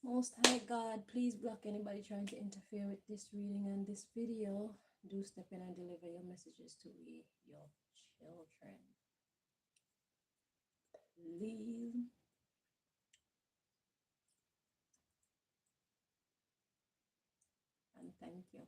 Most High God, please block anybody trying to interfere with this reading and this video. Do step in and deliver your messages to we, your children. Please. And thank you.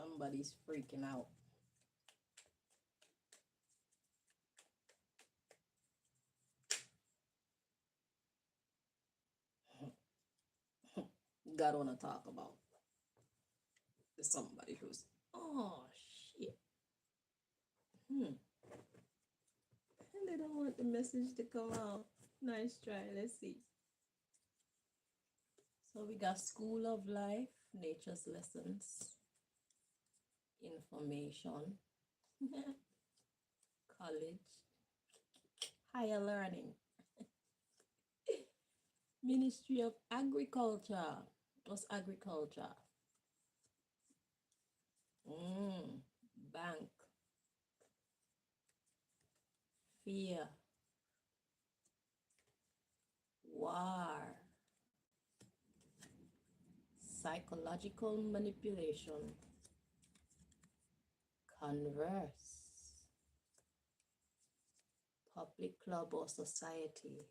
Somebody's freaking out. God wanna talk about somebody who's, oh shit. And they don't want the message to come out. Nice try. Let's see. So we got School of Life, Nature's Lessons, Information, College, Higher Learning, Ministry of Agriculture. What's agriculture? Bank, fear, war, psychological manipulation, converse, public club or society,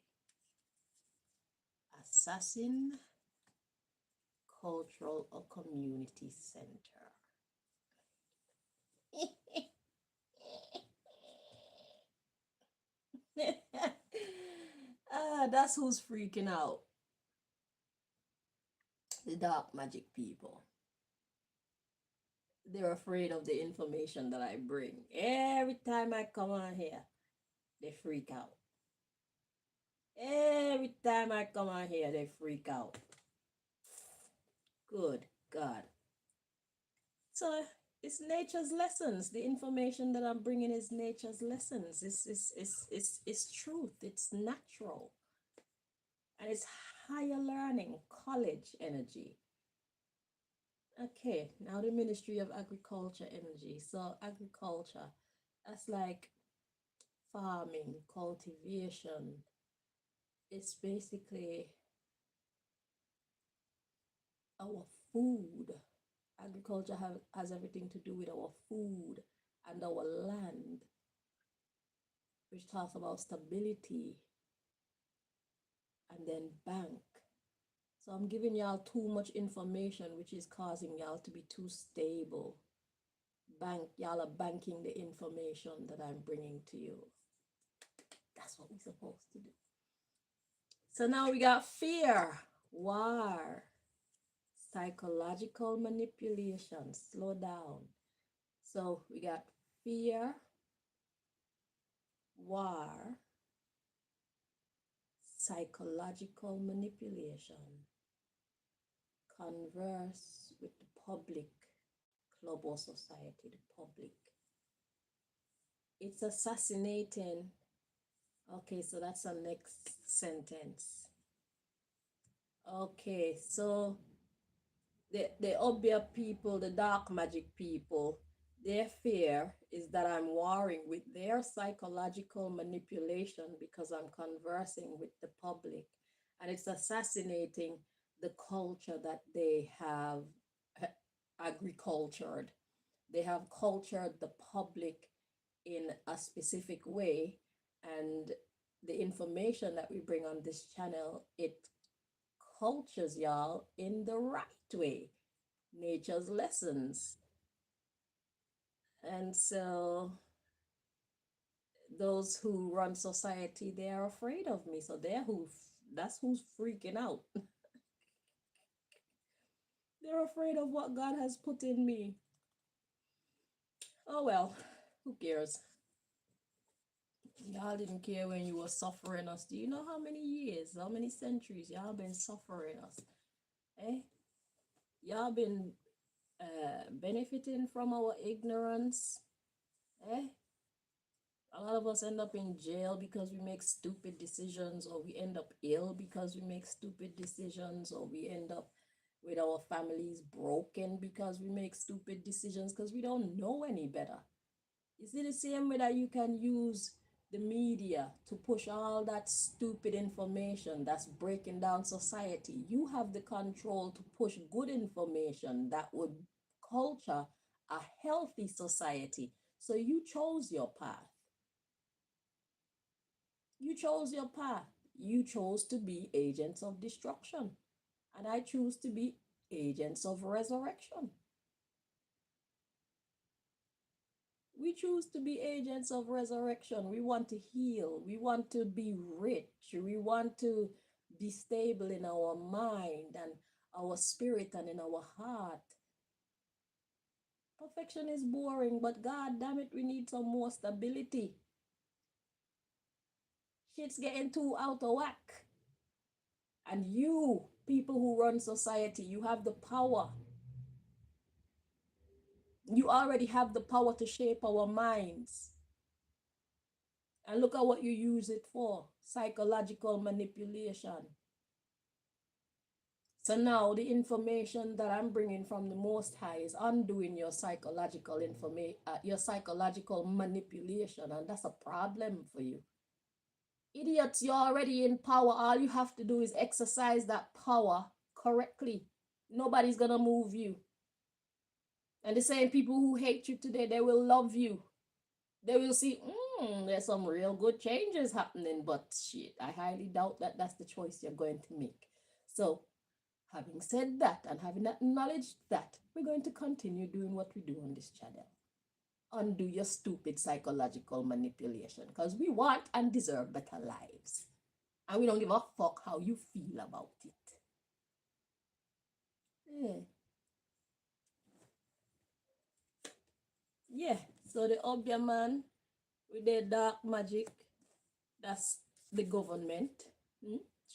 assassin, cultural or community center. That's who's freaking out. The dark magic people. They're afraid of the information that I bring. Every time I come on here, they freak out. Every time I come on here, they freak out. Good God. So it's nature's lessons. The information that I'm bringing is nature's lessons. It's truth. It's natural. And it's higher learning, college energy. Okay, now the Ministry of Agriculture energy. So agriculture, that's like farming, cultivation. It's basically our food. Agriculture has everything to do with our food and our land, which talks about stability, and then bank. So I'm giving y'all too much information, which is causing y'all to be too stable. Y'all are banking the information that I'm bringing to you. That's what we're supposed to do. So now we got fear, war, psychological manipulation. Slow down. So we got fear, war, psychological manipulation, converse with the public, club or society, the public. It's assassinating. Okay, so that's the next sentence. Okay, so the Obeah people, the dark magic people, their fear is that I'm warring with their psychological manipulation because I'm conversing with the public, and it's assassinating the culture that they have agricultured. They have cultured the public in a specific way, and the information that we bring on this channel, it cultures y'all in the right way. Nature's lessons. And so those who run society, they are afraid of me. So that's who's freaking out. They're afraid of what God has put in me. Oh well, who cares? Y'all didn't care when you were suffering us. Do you know how many years, how many centuries y'all been suffering us? Eh? Y'all been benefiting from our ignorance. Eh? A lot of us end up in jail because we make stupid decisions, or we end up ill because we make stupid decisions, or we end up with our families broken because we make stupid decisions because we don't know any better. You see, the same way that you can use the media to push all that stupid information that's breaking down society, you have the control to push good information that would culture a healthy society. So you chose your path. You chose your path. You chose to be agents of destruction. And I choose to be agents of resurrection. We choose to be agents of resurrection. We want to heal. We want to be rich. We want to be stable in our mind and our spirit and in our heart. Perfection is boring, but God damn it, we need some more stability. Shit's getting too out of whack. And you, people who run society, you have the power. You already have the power to shape our minds. And look at what you use it for, psychological manipulation. So now the information that I'm bringing from the Most High is undoing your psychological your psychological manipulation, and that's a problem for you. Idiots, you're already in power. All you have to do is exercise that power correctly. Nobody's gonna move you. And the same people who hate you today, they will love you. They will see, there's some real good changes happening, but shit, I highly doubt that that's the choice you're going to make. So, having said that and having acknowledged that, we're going to continue doing what we do on this channel. Undo your stupid psychological manipulation, because we want and deserve better lives. And we don't give a fuck how you feel about it. Yeah, so the Obeah man with their dark magic, that's the government,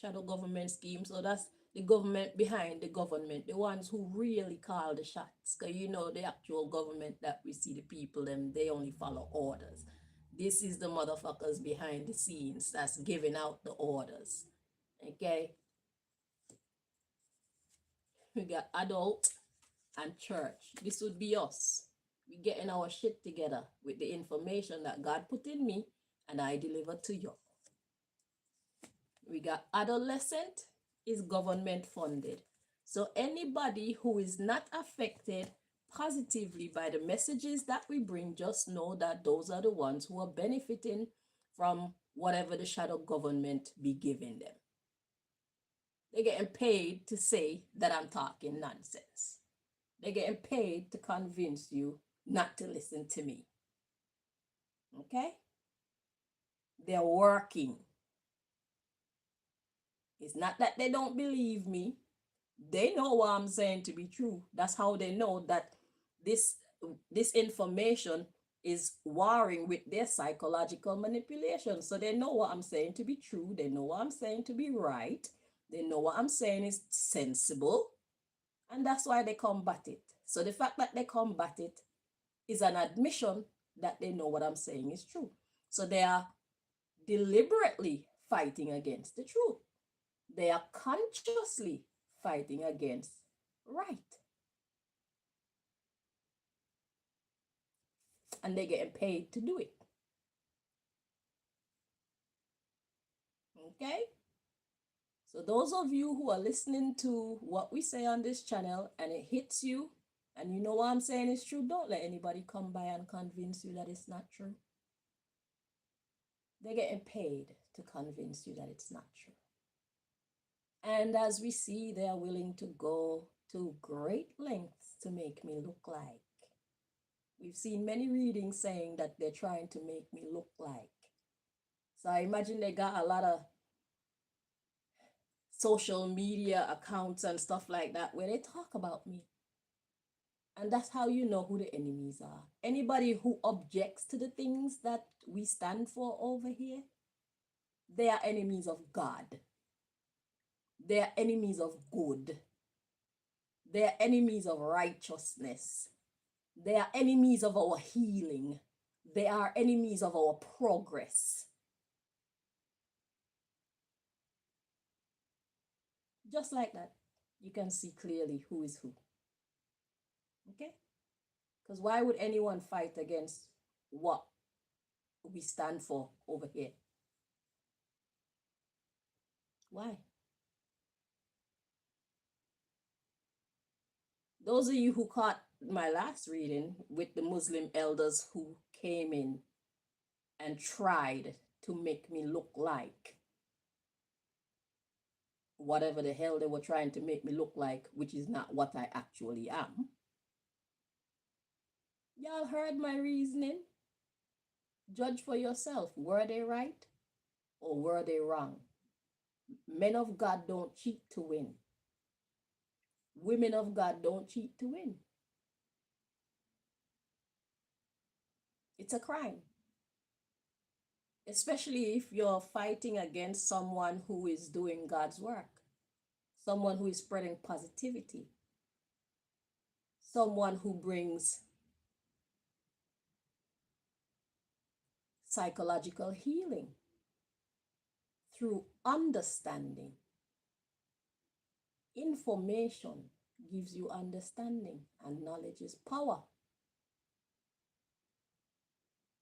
shadow government scheme. So that's the government behind the government, the ones who really call the shots. Because you know, the actual government that we see, the people, them, they only follow orders. This is the motherfuckers behind the scenes that's giving out the orders. Okay? We got adult and church. This would be us. We getting our shit together with the information that God put in me and I deliver to you. We got adolescent is government funded. So anybody who is not affected positively by the messages that we bring, just know that those are the ones who are benefiting from whatever the shadow government be giving them. They're getting paid to say that I'm talking nonsense. They're getting paid to convince you not to listen to me. Okay? They're working. It's not that they don't believe me. They know what I'm saying to be true. That's how they know that this information is warring with their psychological manipulation. So they know what I'm saying to be true. They know what I'm saying to be right. They know what I'm saying is sensible. And that's why they combat it. So the fact that they combat it is an admission that they know what I'm saying is true. So they are deliberately fighting against the truth. They are consciously fighting against right. And they're getting paid to do it. Okay? So those of you who are listening to what we say on this channel and it hits you, and you know what I'm saying is true, don't let anybody come by and convince you that it's not true. They're getting paid to convince you that it's not true. And as we see, they are willing to go to great lengths to make me look like. We've seen many readings saying that they're trying to make me look like. So I imagine they got a lot of social media accounts and stuff like that where they talk about me. And that's how you know who the enemies are. Anybody who objects to the things that we stand for over here, they are enemies of God. They are enemies of good. They are enemies of righteousness. They are enemies of our healing. They are enemies of our progress. Just like that, you can see clearly who is who. Okay? Because why would anyone fight against what we stand for over here? Why? Those of you who caught my last reading with the Muslim elders who came in and tried to make me look like whatever the hell they were trying to make me look like, which is not what I actually am. Y'all heard my reasoning. Judge for yourself. Were they right or were they wrong? Men of God don't cheat to win. Women of God don't cheat to win. It's a crime. Especially if you're fighting against someone who is doing God's work, someone who is spreading positivity, someone who brings psychological healing through understanding. Information gives you understanding, and knowledge is power.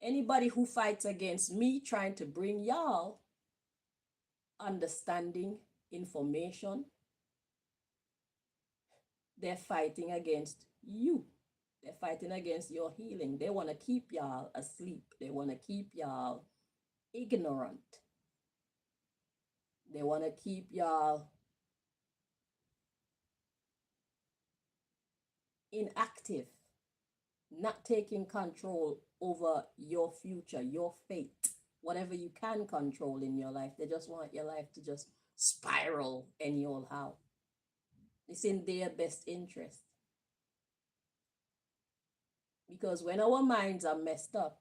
Anybody who fights against me trying to bring y'all understanding, information, they're fighting against you. They're fighting against your healing. They want to keep y'all asleep. They want to keep y'all ignorant. They want to keep y'all inactive, not taking control over your future, your fate, whatever you can control in your life. They just want your life to just spiral any old how. It's in their best interest. Because when our minds are messed up,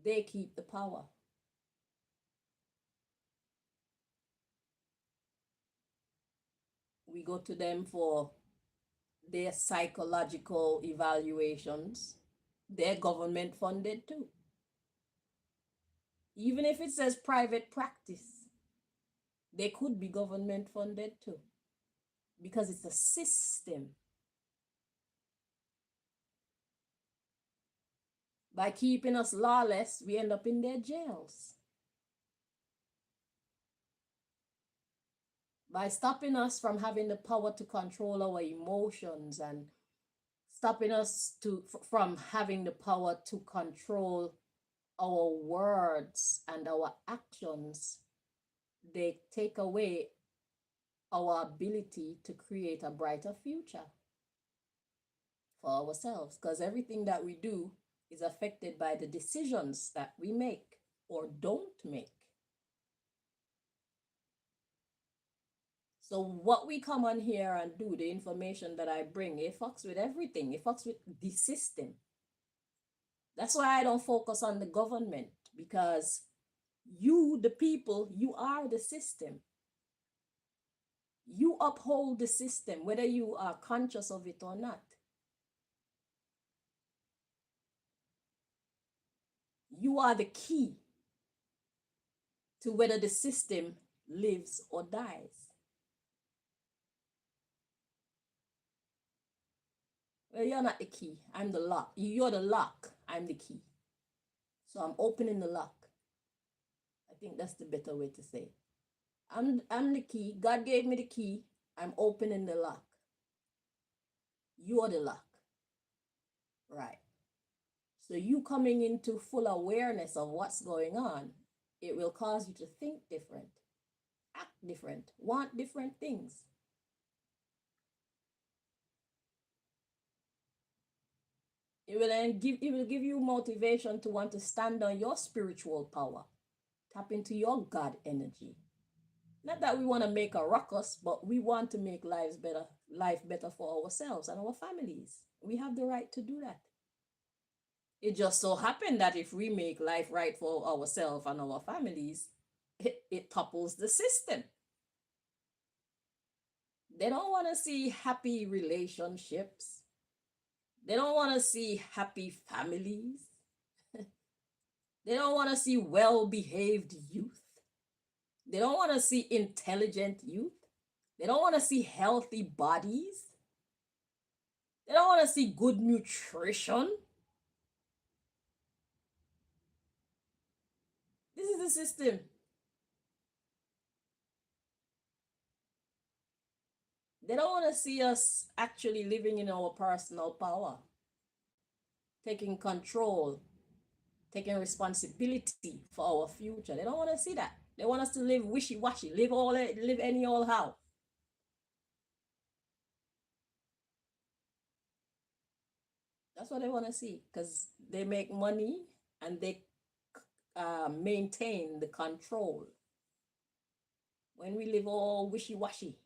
they keep the power. We go to them for their psychological evaluations. They're government funded too. Even if it says private practice, they could be government funded too. Because it's a system. By keeping us lawless, we end up in their jails. By stopping us from having the power to control our emotions and stopping us from having the power to control our words and our actions, they take away our ability to create a brighter future for ourselves, because everything that we do is affected by the decisions that we make or don't make. So what we come on here and do, the information that I bring, it fucks with everything. It fucks with the system. That's why I don't focus on the government, because you, the people, you are the system. You uphold the system, whether you are conscious of it or not. You are the key to whether the system lives or dies. Well, you're not the key. I'm the lock. You're the lock. I'm the key. So I'm opening the lock. I think that's the better way to say it. I'm the key. God gave me the key. I'm opening the lock. You're the lock. Right. So you coming into full awareness of what's going on, it will cause you to think different, act different, want different things. It will give you motivation to want to stand on your spiritual power. Tap into your God energy. Not that we want to make a ruckus, but we want to make life better for ourselves and our families. We have the right to do that. It just so happened that if we make life right for ourselves and our families, it topples the system. They don't want to see happy relationships. They don't want to see happy families. They don't want to see well-behaved youth. They don't want to see intelligent youth. They don't want to see healthy bodies. They don't want to see good nutrition. This is the system. They don't want to see us actually living in our personal power, taking control, taking responsibility for our future. They don't want to see that. They want us to live wishy-washy, live any old how. That's what they want to see because they make money and they maintain the control. When we live all wishy washy,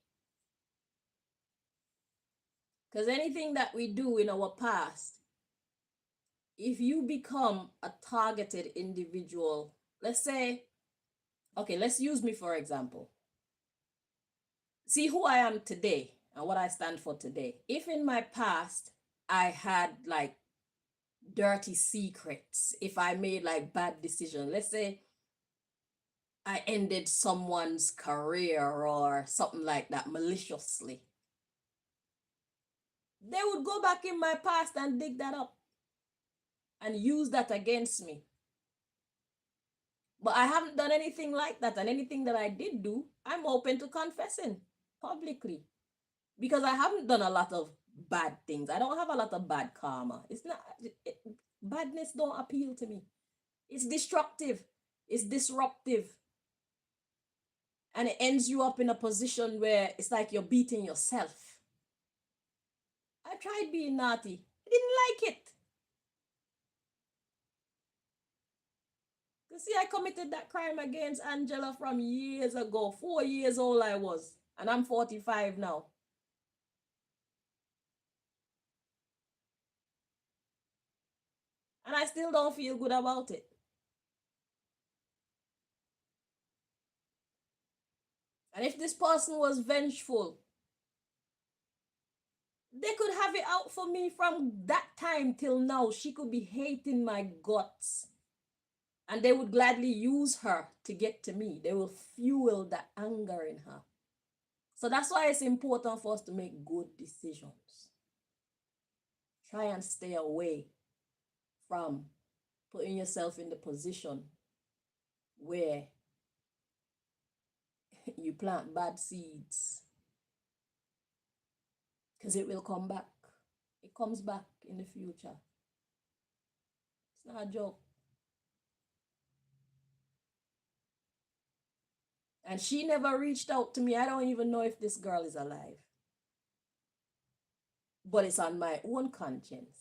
because anything that we do in our past, if you become a targeted individual, let's say, okay, let's use me for example. See who I am today and what I stand for today. If in my past I had like dirty secrets, if I made like bad decisions, let's say I ended someone's career or something like that maliciously, they would go back in my past and dig that up and use that against me. But I haven't done anything like that, and anything that I did do, I'm open to confessing publicly because I haven't done a lot of bad things. I don't have a lot of bad karma. It's not badness don't appeal to me. It's destructive. It's disruptive. And it ends you up in a position where it's like you're beating yourself. I tried being naughty. I didn't like it. You see, I committed that crime against Angela from years ago. 4 years old I was. And I'm 45 now. And I still don't feel good about it. And if this person was vengeful, they could have it out for me from that time till now. She could be hating my guts. And they would gladly use her to get to me. They will fuel that anger in her. So that's why it's important for us to make good decisions. Try and stay away from putting yourself in the position where you plant bad seeds, because it will come back. It comes back in the future. It's not a joke. And she never reached out to me. I don't even know if this girl is alive. But it's on my own conscience.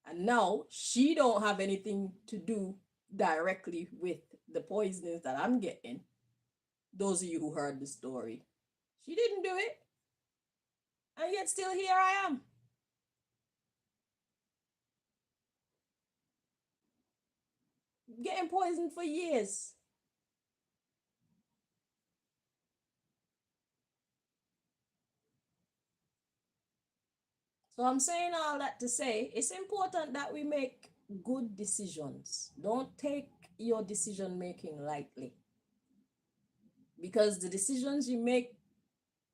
And now she don't have anything to do directly with the poisonings that I'm getting. Those of you who heard the story. She didn't do it. And yet still here I am. Getting poisoned for years. So I'm saying all that to say it's important that we make good decisions. Don't take your decision making lightly. Because the decisions you make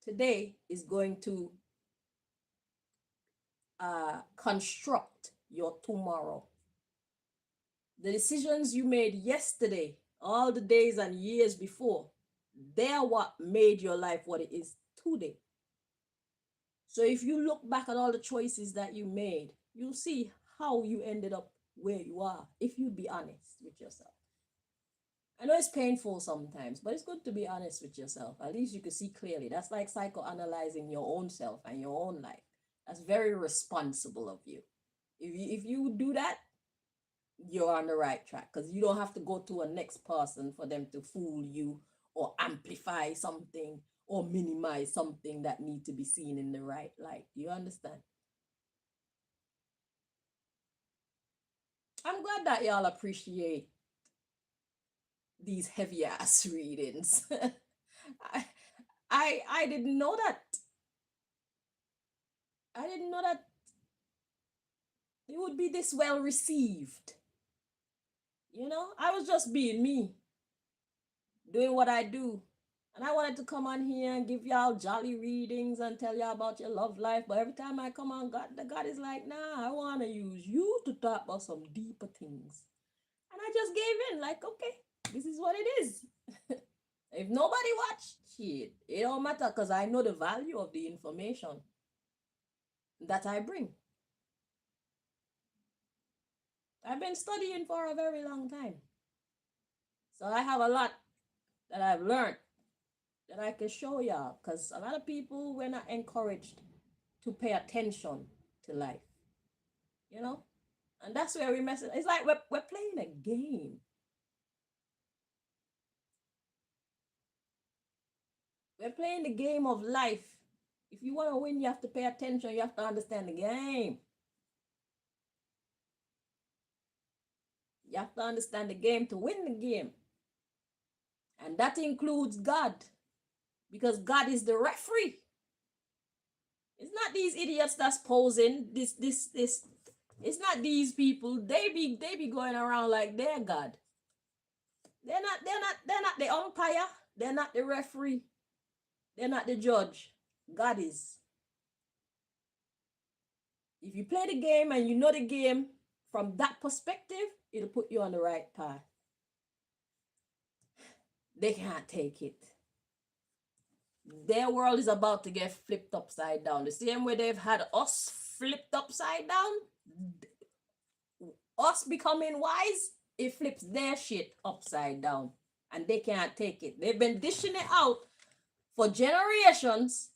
today is going to construct your tomorrow. The decisions you made yesterday, all the days and years before, they're what made your life what it is today. So if you look back at all the choices that you made, you'll see how you ended up where you are, if you'd be honest with yourself. I know it's painful sometimes, but it's good to be honest with yourself. At least you can see clearly. That's like psychoanalyzing your own self and your own life. That's very responsible of you. If you do that, you're on the right track, because you don't have to go to a next person for them to fool you or amplify something or minimize something that need to be seen in the right light. Do you understand? I'm glad that y'all appreciate these heavy ass readings. I, I didn't know that. I didn't know that it would be this well received. You know, I was just being me, doing what I do. And I wanted to come on here and give y'all jolly readings and tell y'all about your love life. But every time I come on, God is like, nah, I want to use you to talk about some deeper things. And I just gave in, like, okay, this is what it is. If nobody watch, shit, it don't matter, because I know the value of the information that I bring. I've been studying for a very long time. So I have a lot that I've learned that I can show y'all, because a lot of people were not encouraged to pay attention to life. you know? And that's where we mess it. It's like we're playing a game. We're playing the game of life. If you want to win, you have to pay attention. You have to understand the game. You have to understand the game to win the game. And that includes God. Because God is the referee. It's not these idiots that's posing. This. It's not these people. They be going around like they're God. They're not the umpire. They're not the referee. They're not the judge. God is. If you play the game and you know the game from that perspective, it'll put you on the right path. They can't take it. Their world is about to get flipped upside down. The same way they've had us flipped upside down, us becoming wise, it flips their shit upside down. And they can't take it. They've been dishing it out for generations,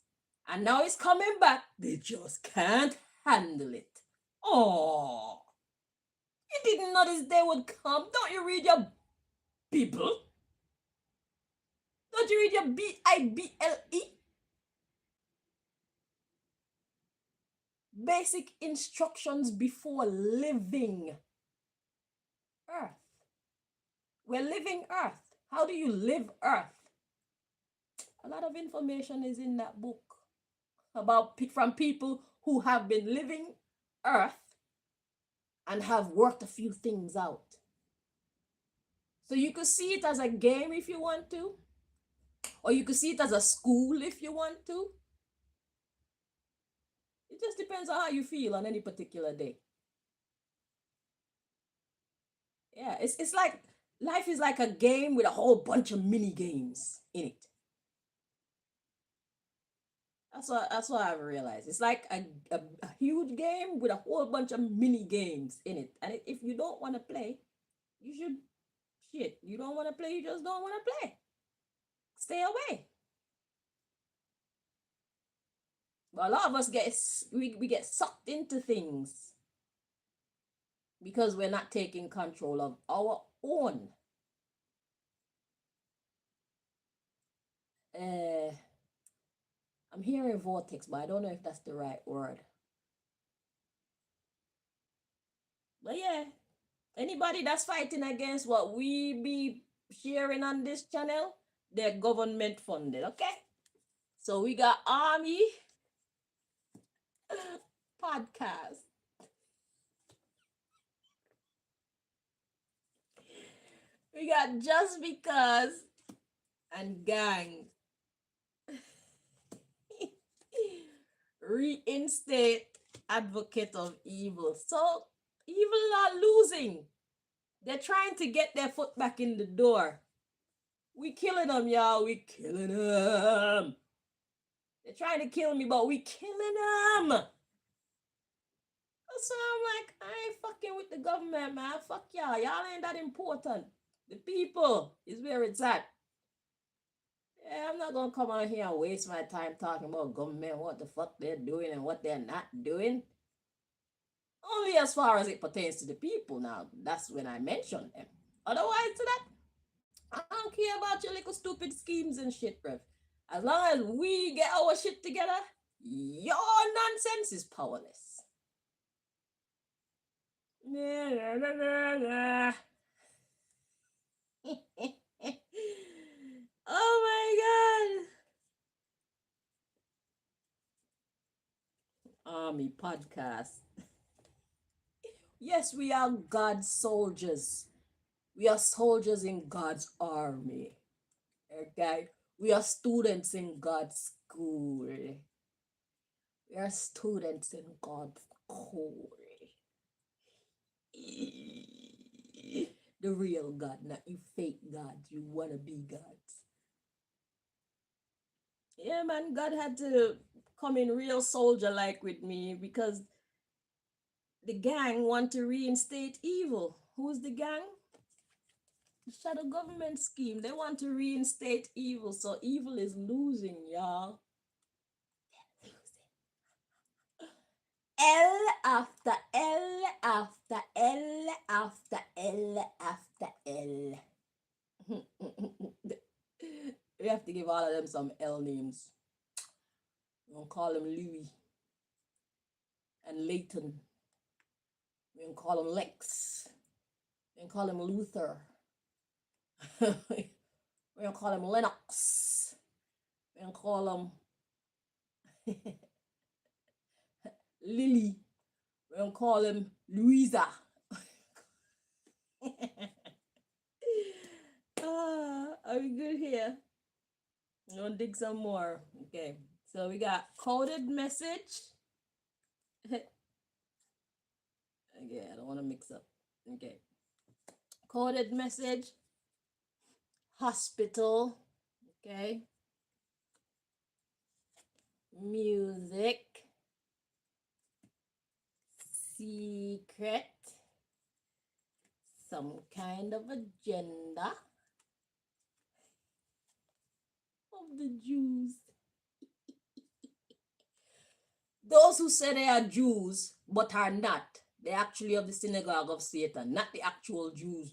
and now it's coming back. They just can't handle it. Oh, you didn't know this day would come. Don't you read your Bible? Don't you read your Bible? Basic instructions before living Earth. We're living Earth. How do you live Earth? A lot of information is in that book about from people who have been living Earth and have worked a few things out. So you could see it as a game if you want to, or you could see it as a school if you want to. It just depends on how you feel on any particular day. Yeah, it's like life is like a game with a whole bunch of mini games in it. That's what I've realized. It's like a huge game with a whole bunch of mini games in it. And if you don't want to play, you should shit. You don't want to play, you just don't want to play. Stay away. But a lot of us we get sucked into things because we're not taking control of our own. I'm hearing vortex, but I don't know if that's the right word. But yeah, anybody that's fighting against what we be sharing on this channel, they're government funded, okay? So we got Army podcast. We got Just Because and Gang. Reinstate Advocate of Evil. So evil are losing. They're trying to get their foot back in the door. We killing them, y'all. We killing them. They're trying to kill me, but we killing them. So I'm like, I ain't fucking with the government, man. Fuck y'all. Y'all ain't that important. The people is where it's at. Yeah, I'm not gonna come out here and waste my time talking about government, what the fuck they're doing and what they're not doing. Only as far as it pertains to the people now. That's when I mention them. Otherwise, to that, I don't care about your little stupid schemes and shit, bruv. As long as we get our shit together, your nonsense is powerless. Oh my God. Army podcast. Yes, we are God's soldiers. We are soldiers in God's army. Okay? We are students in God's school. We are students in God's school. The real God, not you fake gods, you wannabe gods. Yeah, man, God had to come in real soldier like with me because the gang want to reinstate evil. Who's the gang? The shadow government scheme. They want to reinstate evil, so evil is losing, y'all. after L after L after L after L. We have to give all of them some L names. We're gonna call him Louis and Leighton. We're gonna call him Lex. We're gonna call him Luther. We're gonna call him Lennox. We're gonna call him Lily. We're gonna call him Louisa. Are we good here? I'm gonna dig some more. Okay, so we got coded message. Okay, I don't want to mix up. Okay, coded message, hospital. Okay, music, secret, some kind of agenda of the Jews. Those who say they are Jews but are not, they're actually of the synagogue of Satan, not the actual Jews.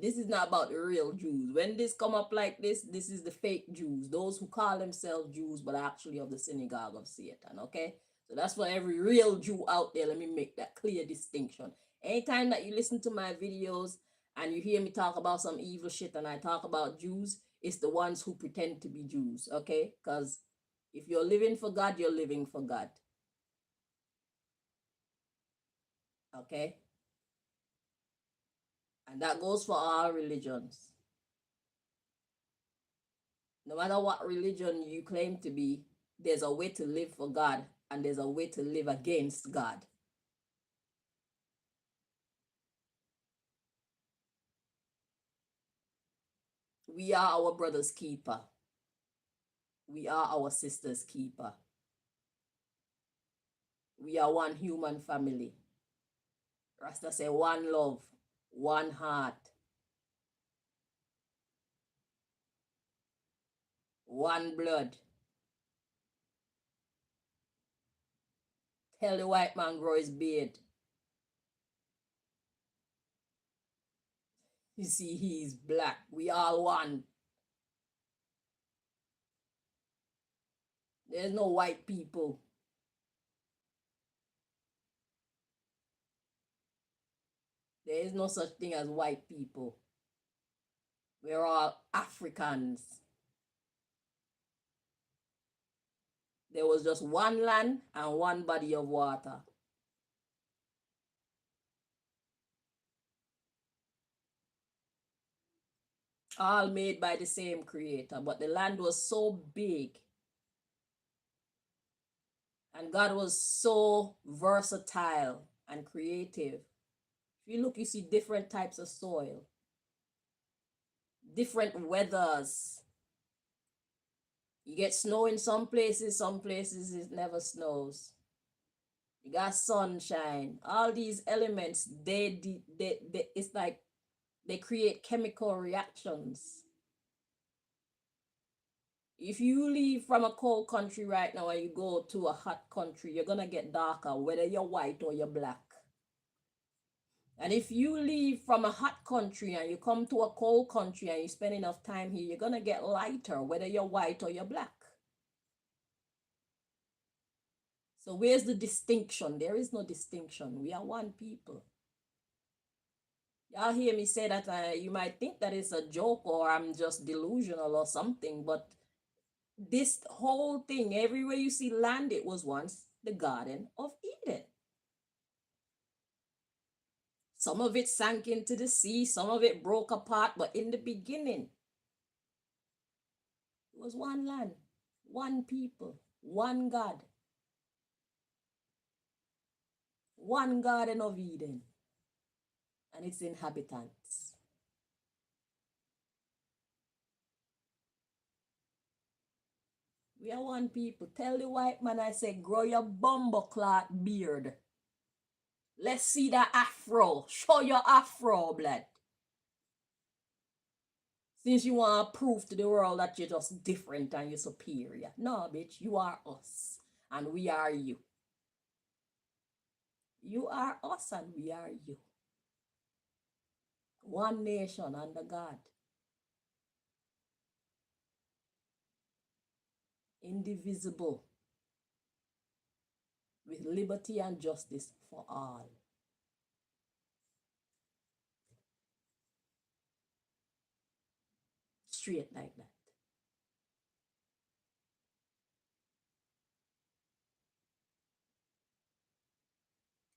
This is not about the real Jews. When this come up like this is the fake Jews, those who call themselves Jews but are actually of the synagogue of Satan, okay? So that's for every real Jew out there. Let me make that clear distinction. Anytime that you listen to my videos and you hear me talk about some evil shit and I talk about Jews, it's the ones who pretend to be Jews, okay? Because if you're living for God, you're living for God. Okay? And that goes for all religions. No matter what religion you claim to be, there's a way to live for God and there's a way to live against God. We are our brother's keeper. We are our sister's keeper. We are one human family. Rasta say one love, one heart, one blood. Tell the white man grow his beard. You see, he's black. We all one. There's no white people. There is no such thing as white people. We're all Africans. There was just one land and one body of water. All made by the same creator, but the land was so big and God was so versatile and creative. If you look, you see different types of soil, different weathers. You get snow in some places it never snows. You got sunshine. All these elements, it's like they create chemical reactions. If you leave from a cold country right now and you go to a hot country, you're gonna get darker, whether you're white or you're black. And if you leave from a hot country and you come to a cold country and you spend enough time here, you're gonna get lighter, whether you're white or you're black. So where's the distinction? There is no distinction. We are one people. Y'all hear me say that you might think that it's a joke or I'm just delusional or something, but this whole thing, everywhere you see land, it was once the Garden of Eden. Some of it sank into the sea, some of it broke apart, but in the beginning, it was one land, one people, one God, one Garden of Eden, and its inhabitants. We are one people. Tell the white man, I say, grow your bumbleclot beard. Let's see the afro. Show your afro, blood. Since you want to prove to the world that you're just different and you're superior. No, bitch, you are us. And we are you. You are us and we are you. One nation under God. Indivisible. With liberty and justice for all. Straight like that.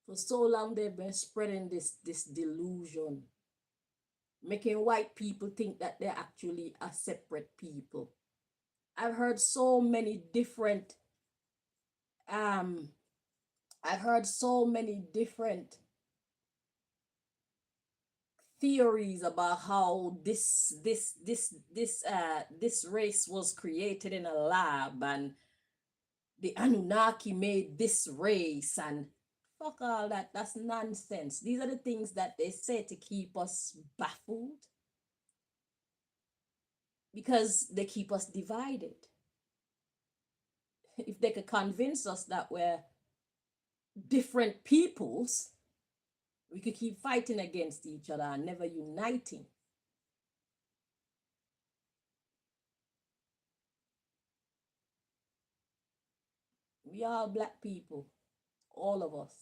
For so long they've been spreading this delusion, making white people think that they're actually a separate people. I've heard so many different um I've heard so many different theories about how this race was created in a lab, and the Anunnaki made this race, and fuck all that. That's nonsense. These are the things that they say to keep us baffled, because they keep us divided. If they could convince us that we're different peoples, we could keep fighting against each other and never uniting. We are black people, all of us.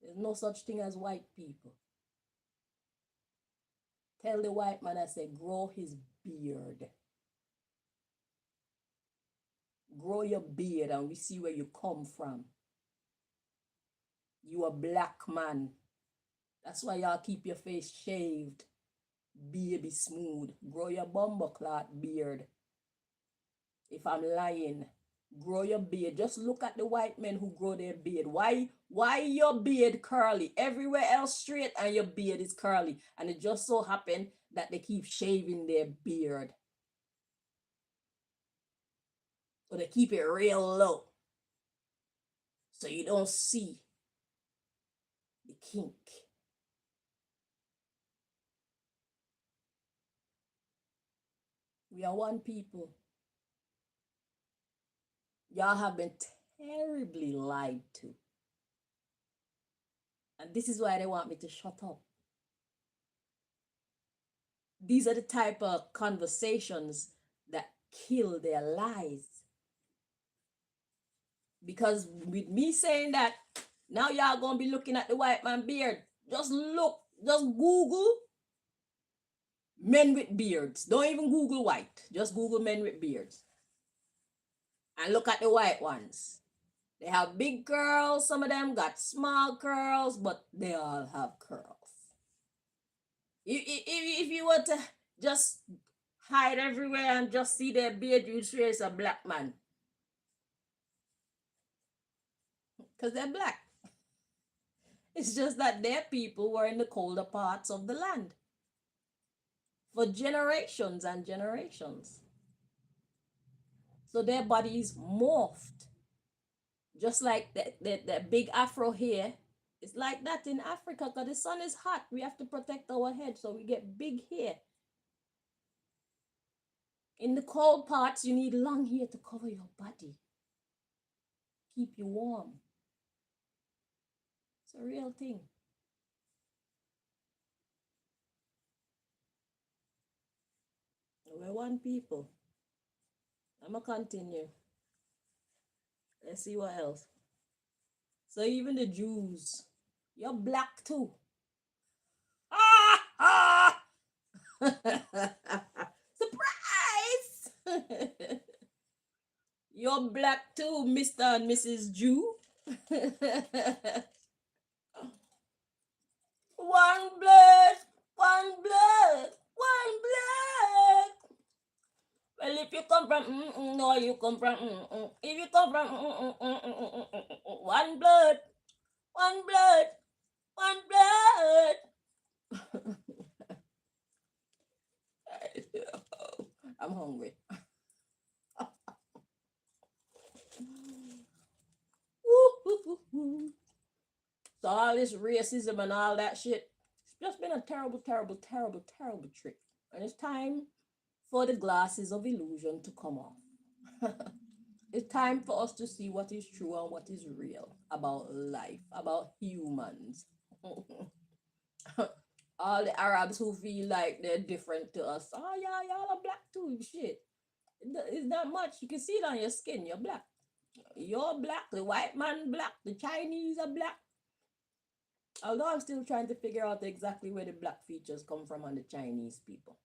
There's no such thing as white people. Tell the white man, I say, grow his beard. Grow your beard and we see where you come from. You a black man. That's why y'all keep your face shaved, baby smooth. Grow your bumbleclot beard. If I'm lying, grow your beard. Just look at the white men who grow their beard. Why your beard curly? Everywhere else straight and your beard is curly. And it just so happened that they keep shaving their beard. So they keep it real low, so you don't see the kink. We are one people. Y'all have been terribly lied to. And this is why they want me to shut up. These are the type of conversations that kill their lies. Because with me saying that, now y'all gonna be looking at the white man beard. Just look, just Google men with beards. Don't even Google white. Just Google men with beards. And look at the white ones. They have big curls. Some of them got small curls, but they all have curls. If you were to just hide everywhere and just see their beard, you'd say it's a black man. Because they're black. It's just that their people were in the colder parts of the land for generations and generations. So their bodies morphed. Just like the big afro here, it's like that in Africa because the sun is hot. We have to protect our head, so we get big hair. In the cold parts, you need long hair to cover your body, keep you warm. It's a real thing. We're one people. I'm going to continue. Let's see what else. So even the Jews, you're black too. Ah! Surprise! You're black too, Mr. and Mrs. Jew. One blood, one blood, one blood. Well, if you come from no, you come from if you come from one blood, one blood, one blood. I'm hungry. So all this racism and all that shit, it's just been a terrible, terrible, terrible, terrible trick. And it's time for the glasses of illusion to come off. It's time for us to see what is true and what is real about life, about humans. All the Arabs who feel like they're different to us. Oh yeah, y'all are black too. Shit. It's not much. You can see it on your skin. You're black. You're black. The white man black. The Chinese are black. Although I'm still trying to figure out exactly where the black features come from on the Chinese people.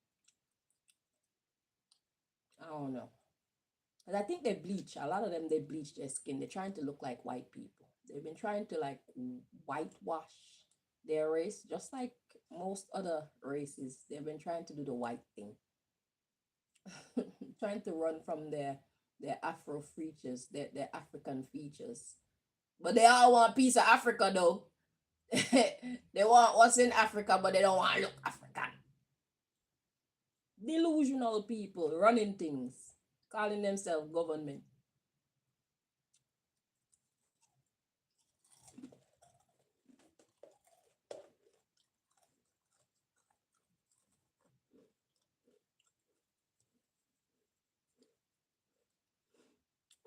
I don't know. But I think they bleach. A lot of them, they bleach their skin. They're trying to look like white people. They've been trying to like whitewash their race, just like most other races. They've been trying to do the white thing, trying to run from their Afro features, their African features. But they all want a piece of Africa though. They want what's in Africa, but they don't want to look African. Delusional people running things, calling themselves government.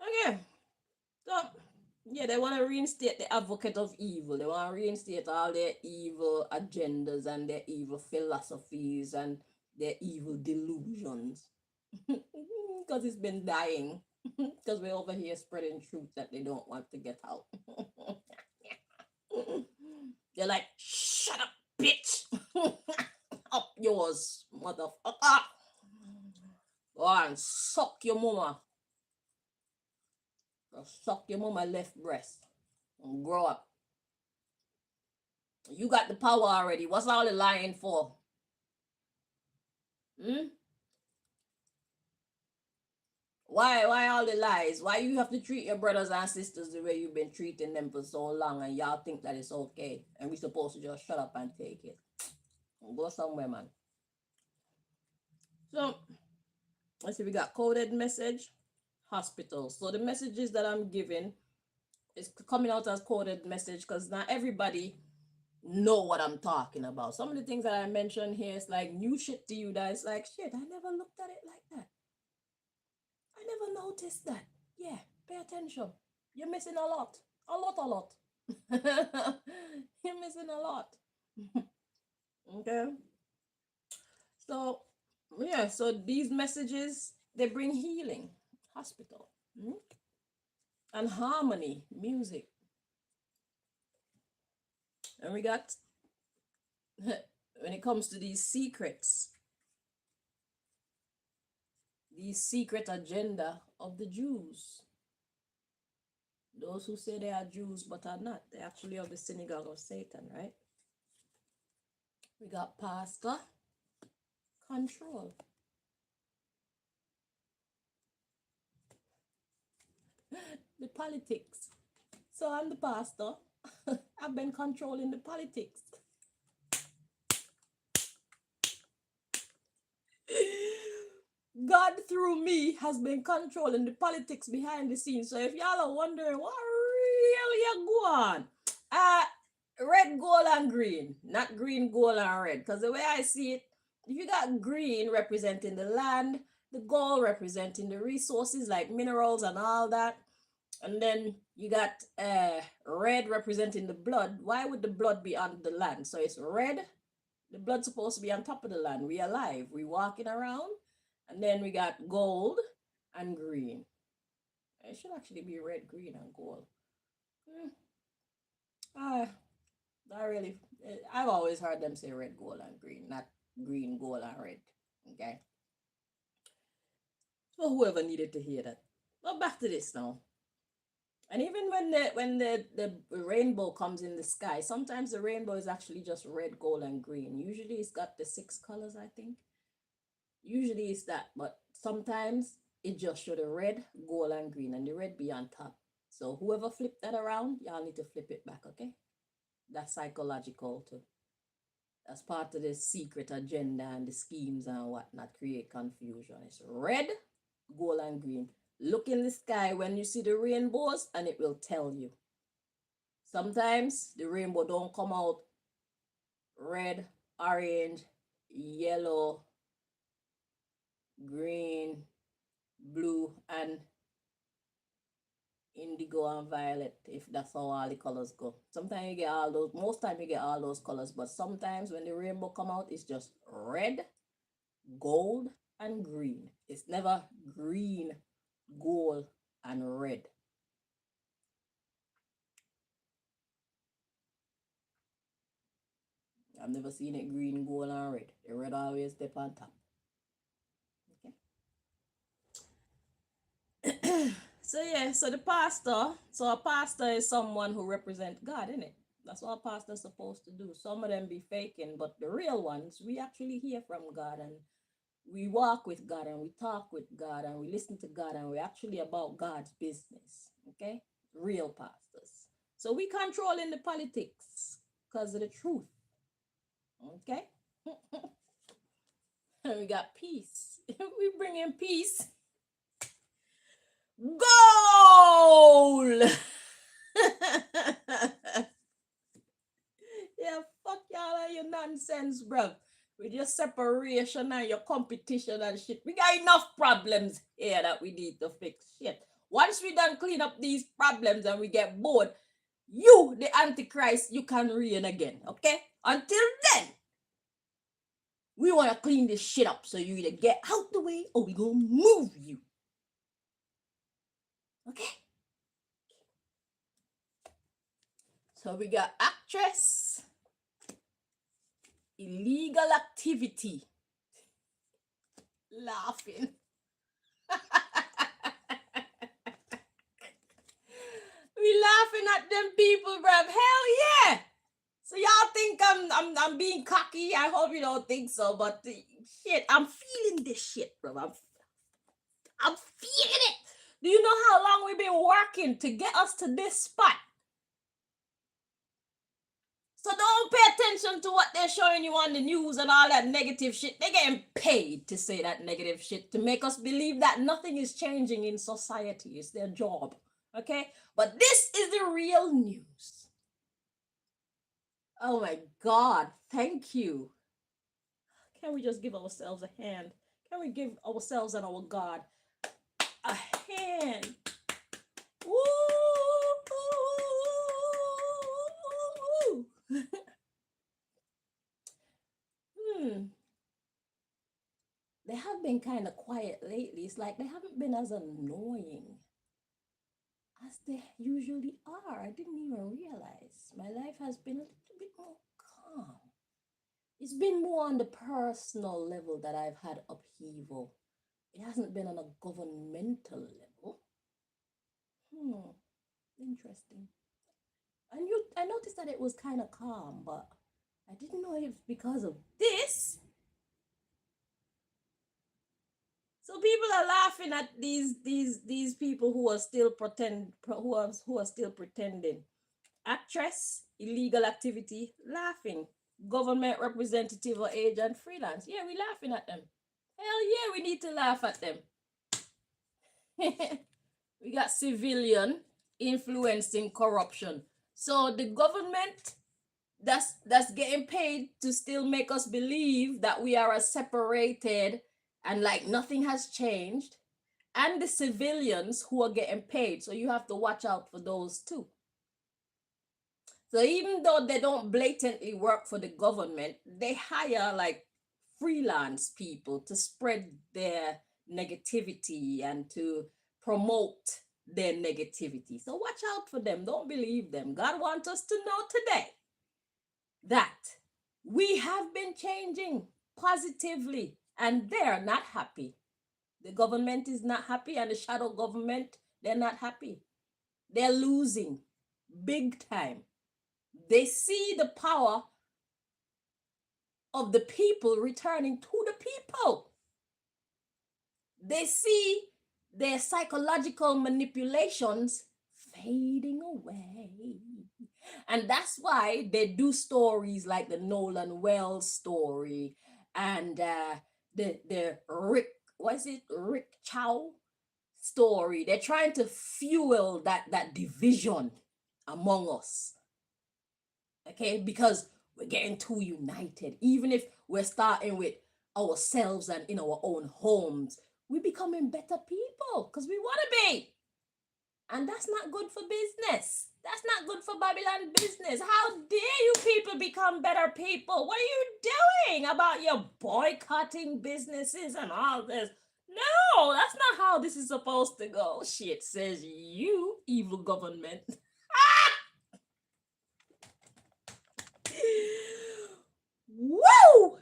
Okay, so yeah, they want to reinstate the advocate of evil. They want to reinstate all their evil agendas and their evil philosophies and their evil delusions. Because it's been dying. Because we're over here spreading truth that they don't want to get out. They're like, shut up, bitch. Up yours, motherfucker. Go and suck your mama. Go suck your mama left breast. And grow up. You got the power already. What's all the lying for? Hmm? Why all the lies? Why you have to treat your brothers and sisters the way you've been treating them for so long and y'all think that it's okay and we supposed to just shut up and take it? Go somewhere, man. So let's see, we got coded message, hospital. So the messages that I'm giving is coming out as coded message because not everybody know what I'm talking about. Some of the things that I mentioned here is like new shit to you that is like shit. I never looked at it like that. I never noticed that. Yeah, pay attention. You're missing a lot. A lot. You're missing a lot. Okay. So yeah, so these messages they bring healing, hospital, and harmony, music. And we got when it comes to these secrets, the secret agenda of the Jews. Those who say they are Jews but are not, they're actually of the synagogue of Satan, right? We got pastor control. The politics. So I'm the pastor. I've been controlling the politics. God through me has been controlling the politics behind the scenes. So if y'all are wondering what really you go on, red, gold, and green, not green, gold, and red. Because the way I see it, if you got green representing the land, the gold representing the resources like minerals and all that, and then you got red representing the blood. Why would the blood be on the land? So it's red. The blood's supposed to be on top of the land. We alive. We walking around. And then we got gold and green. It should actually be red, green, and gold. I really, I've always heard them say red, gold, and green, not green, gold, and red. Okay. So whoever needed to hear that. But back to this now. And even when the rainbow comes in the sky, sometimes the rainbow is actually just red, gold, and green. Usually it's got the 6 colors, I think. Usually it's that, but sometimes it just show the red, gold, and green, and the red be on top. So whoever flipped that around, y'all need to flip it back, okay? That's psychological too. That's part of the secret agenda and the schemes and whatnot, create confusion. It's red, gold, and green. Look in the sky when you see the rainbows, and it will tell you. Sometimes the rainbow don't come out red, orange, yellow, green, blue, and indigo and violet, if that's how all the colors go. Sometimes you get all those, most time you get all those colors, but sometimes when the rainbow come out, it's just red, gold, and green. It's never green, gold, and red. I've never seen it green, gold, and red. The red always step on top. Okay. So yeah, so the pastor, so a pastor is someone who represents God, isn't it? That's what a pastor's supposed to do. Some of them be faking, but the real ones, we actually hear from God and we walk with God and we talk with God and we listen to God and we're actually about God's business. Okay? Real pastors. So we controlling the politics because of the truth. Okay? And we got peace. We bring in peace. Goal! Yeah, fuck y'all and your nonsense, bro. With your separation and your competition and shit. We got enough problems here that we need to fix. Shit. Once we done clean up these problems and we get bored, you, the Antichrist, you can reign again. Okay? Until then, we want to clean this shit up so you either get out the way or we gonna move you. Okay? So we got actress, illegal activity, laughing. We laughing at them people, bruv. Hell yeah. So y'all think I'm being cocky? I hope you don't think so. But shit, I'm feeling this shit, bruv. I'm feeling it. Do you know how long we've been working to get us to this spot? So don't pay attention to what they're showing you on the news and all that negative shit. They're getting paid to say that negative shit to make us believe that nothing is changing in society. It's their job. Okay? But this is the real news. Oh my God. Thank you. Can we just give ourselves a hand? Can we give ourselves and our God a hand? Woo! They have been kind of quiet lately. It's like they haven't been as annoying as they usually are. I didn't even realize. My life has been a little bit more calm. It's been more on the personal level that I've had upheaval. It hasn't been on a governmental level. Interesting. I noticed that it was kind of calm, but I didn't know if because of this. So people are laughing at these people who are still who are still pretending. Actress, illegal activity, laughing. Government representative or agent, freelance. Yeah, we laughing at them. Hell yeah, we need to laugh at them. We got civilian influencing corruption. So the government that's getting paid to still make us believe that we are a separated and like nothing has changed, and the civilians who are getting paid. So you have to watch out for those too. So even though they don't blatantly work for the government, they hire like freelance people to spread their negativity and to promote their negativity. So watch out for them. Don't believe them. God wants us to know today that we have been changing positively and they're not happy. The government is not happy and the shadow government, they're not happy. They're losing big time. They see the power of the people returning to the people. They see their psychological manipulations fading away. And that's why they do stories like the Nolan Wells story and the Rick Chow story. They're trying to fuel that division among us. Okay, because we're getting too united. Even if we're starting with ourselves and in our own homes, we're becoming better people because we want to be. And that's not good for business. That's not good for Babylon business. How dare you people become better people? What are you doing about your boycotting businesses and all this? No, that's not how this is supposed to go. Shit, says you, evil government. Woo!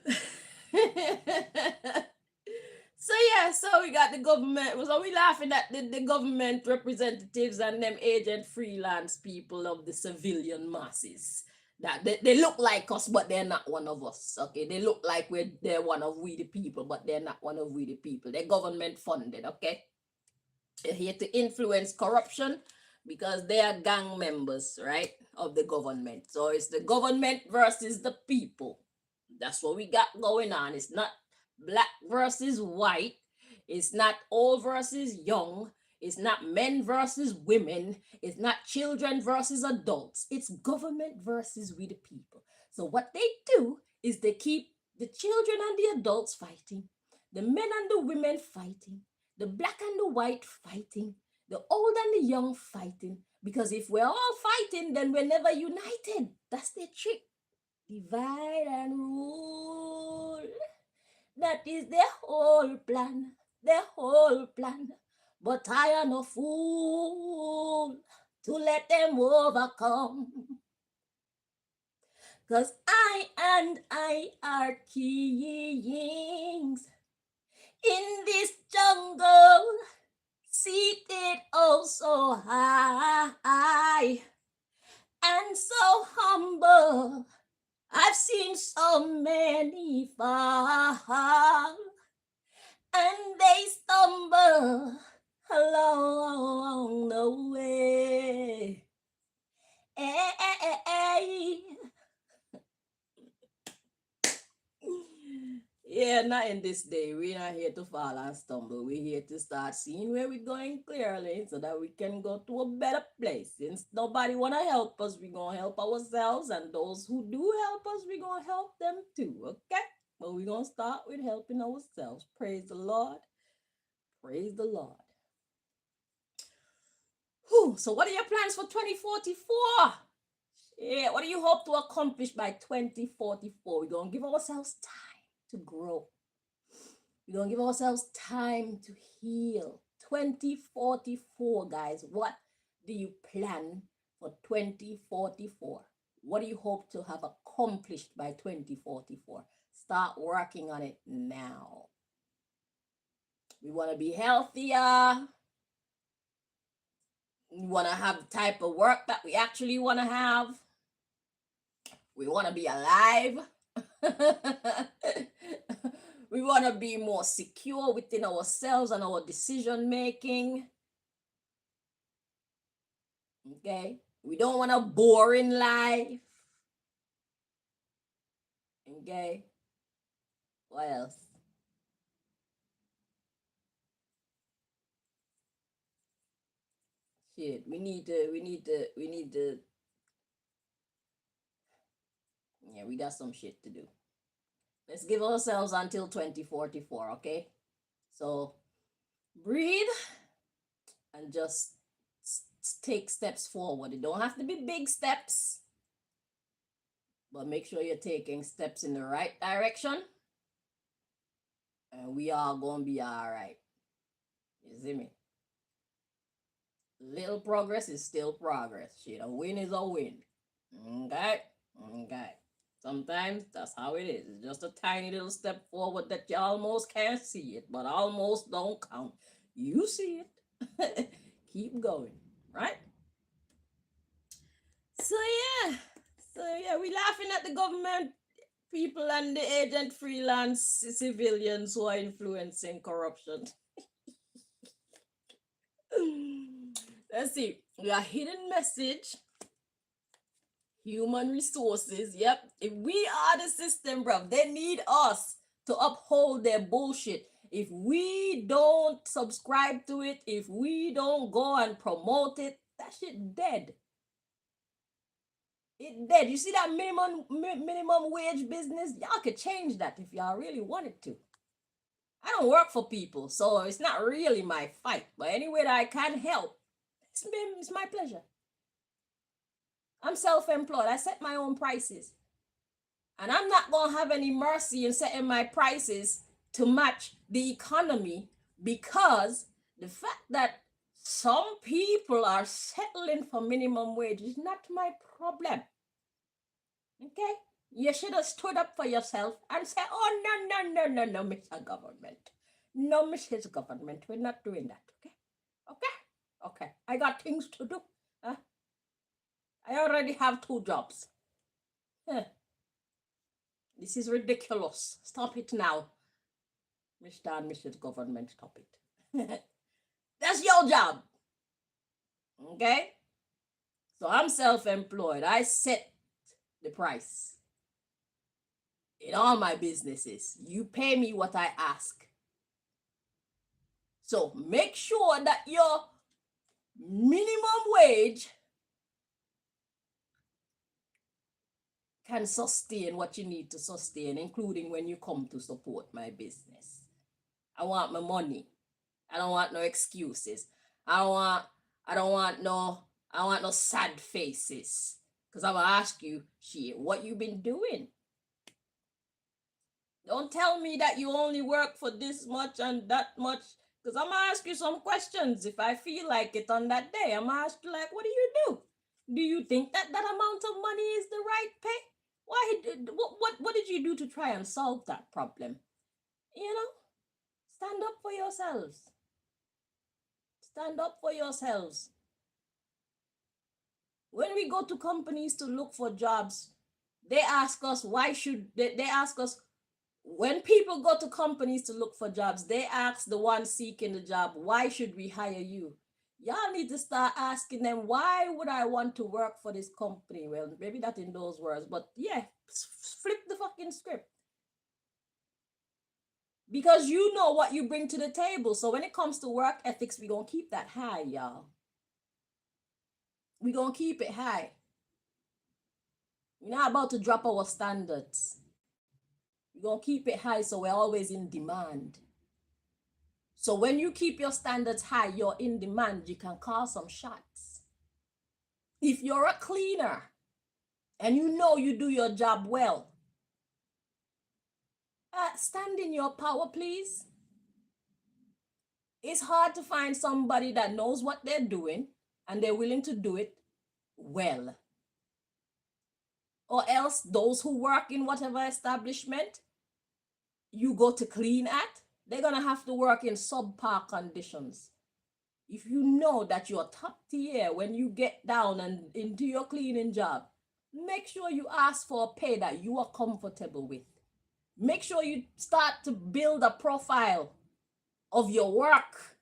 So yeah, so we got the government. So we laughing at the government representatives and them agent freelance people of the civilian masses. That they look like us, but they're not one of us. Okay, they look like they're one of we the people, but they're not one of we the people. They're government funded. Okay, they're here to influence corruption because they are gang members, right, of the government. So it's the government versus the people. That's what we got going on. It's not black versus white. It's not old versus young. It's not men versus women. It's not children versus adults. It's government versus we the people. So what they do is they keep the children and the adults fighting, the men and the women fighting, the black and the white fighting, the old and the young fighting. Because if we're all fighting, then we're never united. That's their trick. Divide and rule. That is their whole plan. Their whole plan. But I am no fool to let them overcome. Cause I and I are kings in this jungle, seated oh so high and so humble. I've seen so many fall and they stumble along the way. Hey. Yeah, not in this day. We're not here to fall and stumble. We're here to start seeing where we're going clearly so that we can go to a better place. Since nobody want to help us, we're going to help ourselves. And those who do help us, we're going to help them too. Okay? But we're going to start with helping ourselves. Praise the Lord. Praise the Lord. Whew, so what are your plans for 2044? Yeah, what do you hope to accomplish by 2044? We're going to give ourselves time to grow. We're going to give ourselves time to heal. 2044, guys. What do you plan for 2044? What do you hope to have accomplished by 2044? Start working on it now. We want to be healthier. We want to have the type of work that we actually want to have. We want to be alive. We want to be more secure within ourselves and our decision making. Okay? We don't want a boring life. Okay? What else? Shit, we need to. Yeah, we got some shit to do. Let's give ourselves until 2044, okay? So breathe and just take steps forward. It don't have to be big steps, but make sure you're taking steps in the right direction. And we are going to be all right. You see me? Little progress is still progress. Shit, a win is a win. Okay? Okay. Sometimes that's how it is. It's just a tiny little step forward that you almost can't see it, but almost don't count. You see it. Keep going, right? So yeah, we laughing at the government people and the agent freelance civilians who are influencing corruption. Let's see. We got hidden message. Human resources. Yep. If we are the system, bro, they need us to uphold their bullshit. If we don't subscribe to it, if we don't go and promote it, that shit dead. It dead. You see that minimum wage business? Y'all could change that if y'all really wanted to. I don't work for people, so it's not really my fight. But anyway that I can help, It's my pleasure. I'm self-employed. I set my own prices. And I'm not going to have any mercy in setting my prices to match the economy, because the fact that some people are settling for minimum wage is not my problem. Okay? You should have stood up for yourself and said, oh, no, Mr. Government. No, Mrs. Government. We're not doing that. Okay? Okay. I got things to do. Huh? I already have 2 jobs. Huh. This is ridiculous. Stop it now. Mr. and Mrs. Government, stop it. That's your job. Okay? So I'm self-employed. I set the price in all my businesses. You pay me what I ask. So make sure that your minimum wage can sustain what you need to sustain, including when you come to support my business. I want my money. I don't want no excuses. I don't want no sad faces. Because I'm gonna ask you, shit, what you been doing? Don't tell me that you only work for this much and that much. Because I'm gonna ask you some questions if I feel like it on that day. I'm gonna ask you, like, what do you do? Do you think that amount of money is the right pay? What did you do to try and solve that problem? You know, stand up for yourselves. Stand up for yourselves. When we go to companies to look for jobs, they ask us they ask us, when people go to companies to look for jobs, they ask the one seeking the job, why should we hire you? Y'all need to start asking them, why would I want to work for this company? Well, maybe not in those words, but yeah, flip the fucking script. Because you know what you bring to the table. So when it comes to work ethics, we're going to keep that high, y'all. We're going to keep it high. We're not about to drop our standards. We're going to keep it high so we're always in demand. So when you keep your standards high, you're in demand, you can call some shots. If you're a cleaner and you know you do your job well, stand in your power, please. It's hard to find somebody that knows what they're doing and they're willing to do it well. Or else those who work in whatever establishment you go to clean at, they're going to have to work in subpar conditions. If you know that you're top tier when you get down and into your cleaning job, make sure you ask for a pay that you are comfortable with. Make sure you start to build a profile of your work.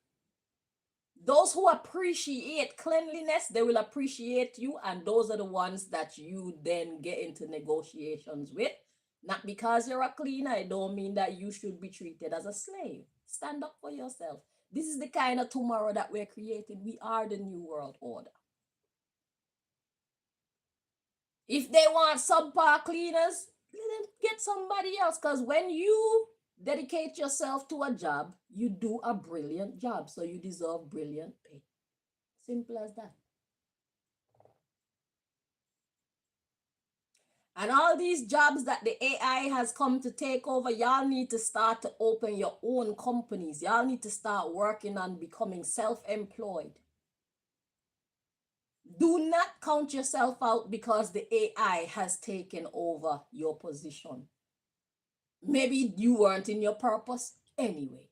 Those who appreciate cleanliness, they will appreciate you, and those are the ones that you then get into negotiations with. Not because you're a cleaner, it don't mean that you should be treated as a slave. Stand up for yourself. This is the kind of tomorrow that we're creating. We are the new world order. If they want subpar cleaners, let them get somebody else. Because when you dedicate yourself to a job, you do a brilliant job. So you deserve brilliant pay. Simple as that. And all these jobs that the AI has come to take over, y'all need to start to open your own companies. Y'all need to start working on becoming self-employed. Do not count yourself out because the AI has taken over your position. Maybe you weren't in your purpose anyway.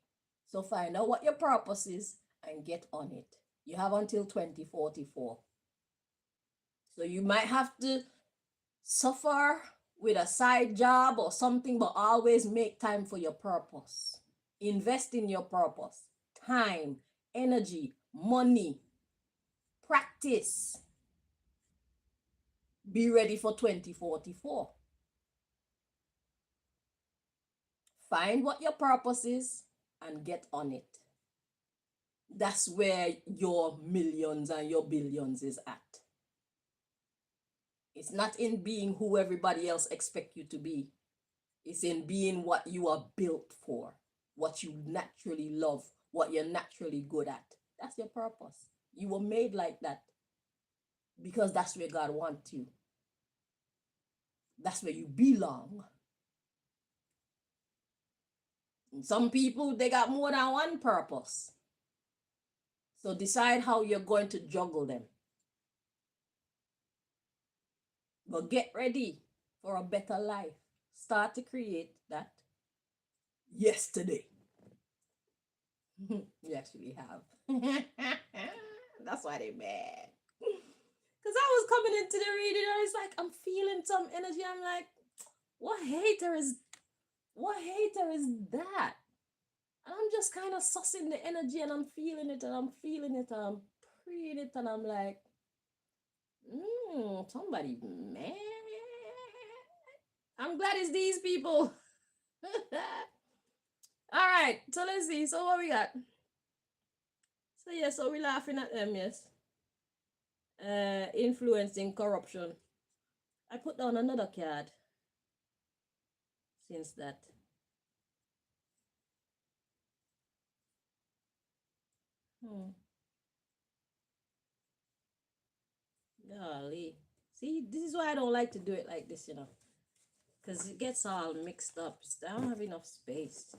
So find out what your purpose is and get on it. You have until 2044. So you might have to suffer with a side job or something, but always make time for your purpose. Invest in your purpose. Time, energy, money, practice. Be ready for 2044. Find what your purpose is and get on it. That's where your millions and your billions is at. It's not in being who everybody else expects you to be. It's in being what you are built for, what you naturally love, what you're naturally good at. That's your purpose. You were made like that because that's where God wants you. That's where you belong. And some people, they got more than one purpose. So decide how you're going to juggle them. But get ready for a better life. Start to create that yesterday. You actually have. That's why they're mad. Because I was coming into the reading, I was like, I'm feeling some energy. I'm like, what hater is that? And I'm just kind of sussing the energy, and I'm feeling it, and I'm feeling it, and I'm praying it, and I'm like, somebody man. I'm glad it's these people. All right, so let's see. So what we got? So yeah, so we're laughing at them, yes. Influencing corruption. I put down another card since that. Golly. See, this is why I don't like to do it like this, you know. Because it gets all mixed up. I don't have enough space.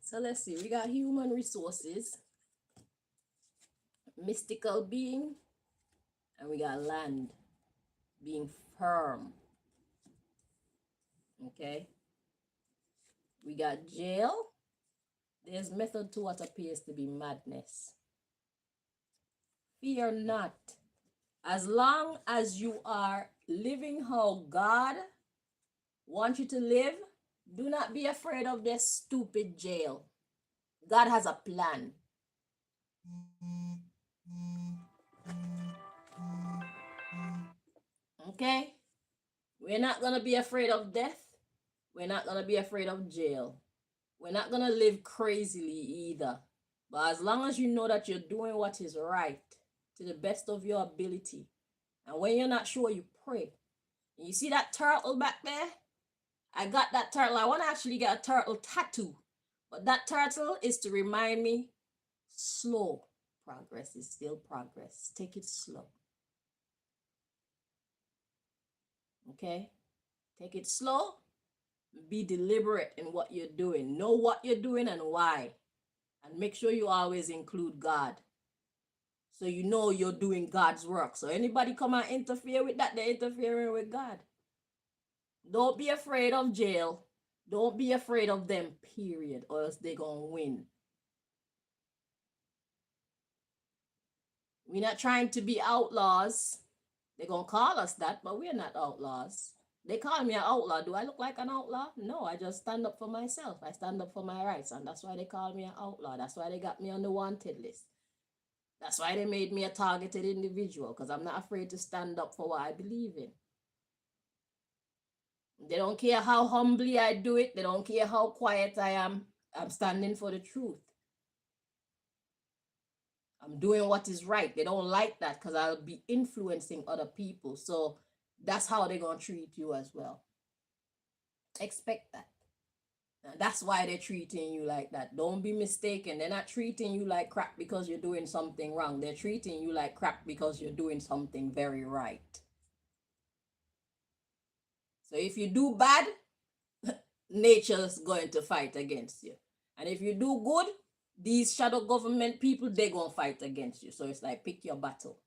So let's see. We got human resources, mystical being, and we got land, being firm. Okay. We got jail. There's method to what appears to be madness. Fear not. As long as you are living how God wants you to live, do not be afraid of this stupid jail. God has a plan. Okay? We're not going to be afraid of death. We're not going to be afraid of jail. We're not going to live crazily either. But as long as you know that you're doing what is right to the best of your ability, and when you're not sure, you pray. And you see that turtle back there? I got that turtle. I want to actually get a turtle tattoo. But that turtle is to remind me, slow progress is still progress. Take it slow. Okay? Take it slow. Be deliberate in what you're doing. Know what you're doing and why. And make sure you always include God. So you know you're doing God's work. So anybody come and interfere with that, they're interfering with God. Don't be afraid of jail. Don't be afraid of them, period, or else they're going to win. We're not trying to be outlaws. They're going to call us that, but we're not outlaws. They call me an outlaw. Do I look like an outlaw? No, I just stand up for myself. I stand up for my rights, and that's why they call me an outlaw. That's why they got me on the wanted list. That's why they made me a targeted individual, because I'm not afraid to stand up for what I believe in. They don't care how humbly I do it. They don't care how quiet I am. I'm standing for the truth. I'm doing what is right. They don't like that because I'll be influencing other people. So that's how they're going to treat you as well. Expect that. And that's why they're treating you like that. Don't be mistaken. They're not treating you like crap because you're doing something wrong. They're treating you like crap because you're doing something very right. So if you do bad, nature's going to fight against you. And if you do good, these shadow government people, they're going to fight against you. So it's like, pick your battle.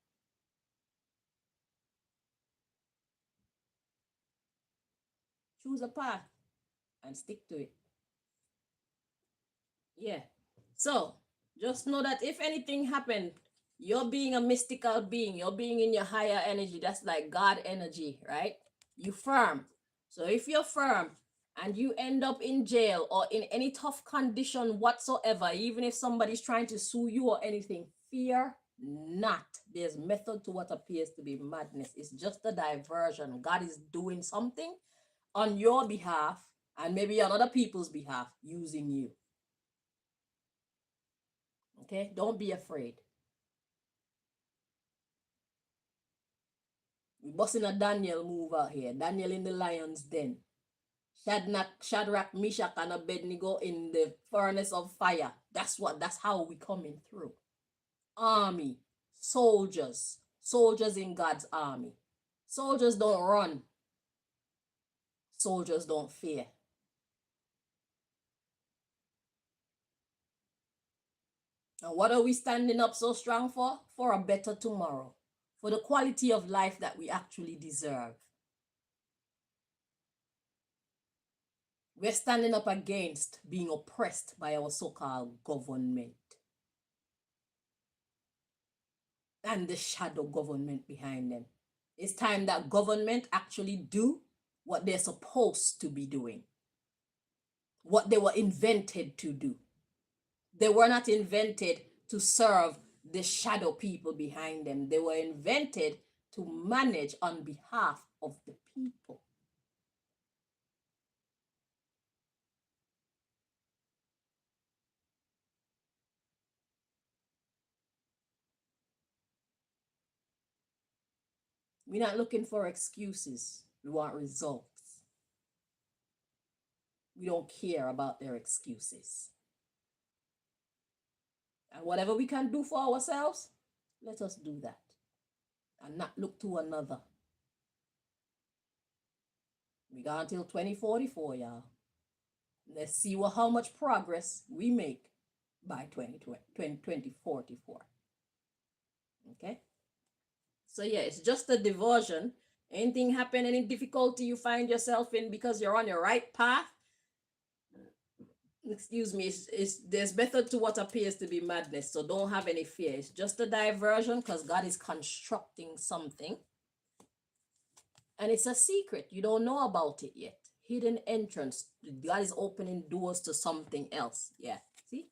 Choose a path and stick to it. Yeah. So just know that if anything happened, you're being a mystical being. You're being in your higher energy. That's like God energy, right? You firm. So if you're firm and you end up in jail or in any tough condition whatsoever, even if somebody's trying to sue you or anything, fear not. There's method to what appears to be madness. It's just a diversion. God is doing something on your behalf and maybe on other people's behalf using you. Okay? Don't be afraid. We're busting a Daniel move out here. Daniel in the lion's den. Shadrach, Meshach, and Abednego in the furnace of fire. That's how we coming through. Army, soldiers in God's army. Soldiers don't run. Soldiers don't fear. And what are we standing up so strong for? For a better tomorrow. For the quality of life that we actually deserve. We're standing up against being oppressed by our so-called government and the shadow government behind them. It's time that government actually do what they're supposed to be doing, what they were invented to do. They were not invented to serve the shadow people behind them. They were invented to manage on behalf of the people. We're not looking for excuses. We want results. We don't care about their excuses. And whatever we can do for ourselves, let us do that. And not look to another. We got until 2044, y'all. Let's see how much progress we make by 2044. Okay? So yeah, it's just a diversion. Anything happen, any difficulty you find yourself in because you're on your right path, excuse me, there's method to what appears to be madness. So don't have any fear. It's just a diversion because God is constructing something. And it's a secret. You don't know about it yet. Hidden entrance. God is opening doors to something else. Yeah. See?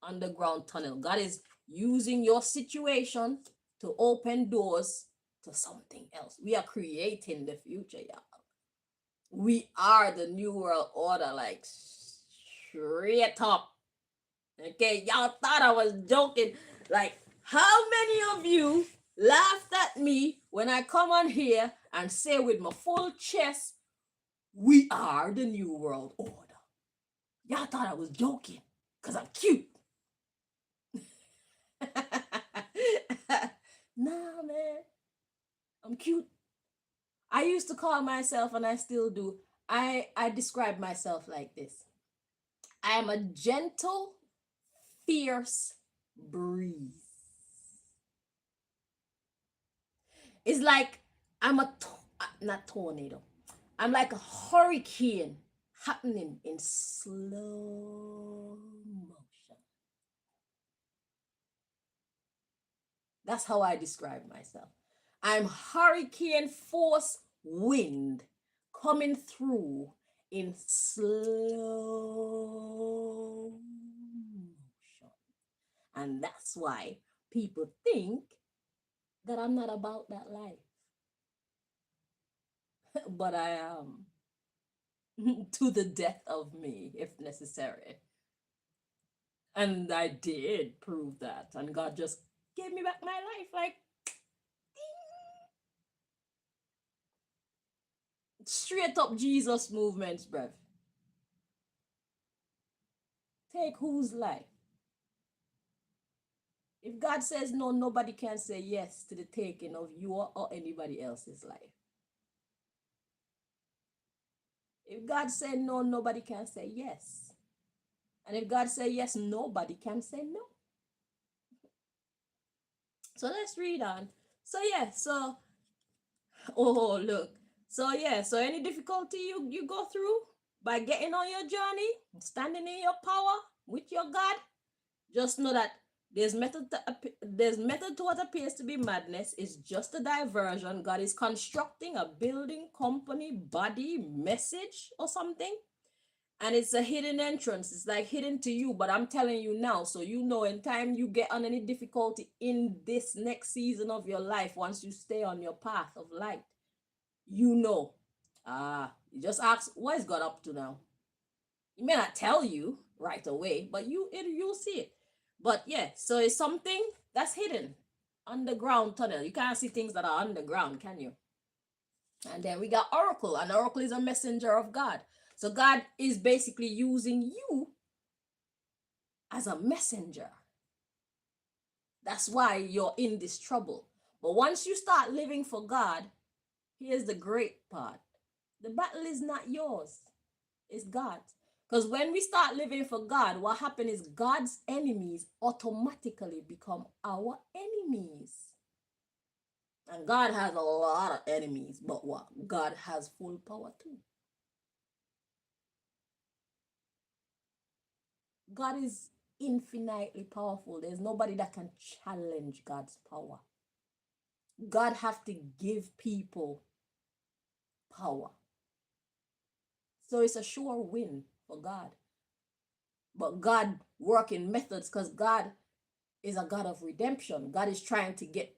Underground tunnel. God is using your situation to open doors to something else. We are creating the future, y'all. We are the new world order, like straight up. Okay, y'all thought I was joking. Like, how many of you laughed at me when I come on here and say with my full chest, we are the new world order? Y'all thought I was joking because I'm cute. Nah, man. I'm cute. I used to call myself, and I still do, I describe myself like this. I am a gentle, fierce breeze. It's like I'm not tornado. I'm like a hurricane happening in slow motion. That's how I describe myself. I'm hurricane force wind coming through in slow motion. And that's why people think that I'm not about that life. But I am. To the death of me, if necessary. And I did prove that. And God just gave me back my life like straight up Jesus movements, bruv. Take whose life? If God says no, nobody can say yes to the taking of your or anybody else's life. If God said no, nobody can say yes. And if God said yes, nobody can say no. So let's read on. So yeah, so oh look. So yeah, so any difficulty you go through by getting on your journey, standing in your power with your God, just know that there's method to what appears to be madness. It's just a diversion. God is constructing a building, company, body, message, or something. And it's a hidden entrance. It's like hidden to you, but I'm telling you now, so you know in time you get on any difficulty in this next season of your life, once you stay on your path of light, you know. You just ask, what is God up to now? He may not tell you right away, but you'll see it. But yeah, so it's something that's hidden. Underground tunnel. You can't see things that are underground, can you? And then we got Oracle, and Oracle is a messenger of God. So God is basically using you as a messenger. That's why you're in this trouble. But once you start living for God, here's the great part. The battle is not yours. It's God's. Because when we start living for God, what happens is God's enemies automatically become our enemies. And God has a lot of enemies, but what? God has full power too. God is infinitely powerful. There's nobody that can challenge God's power. God have to give people power. So it's a sure win for God. But God working methods, because God is a God of redemption. God is trying to get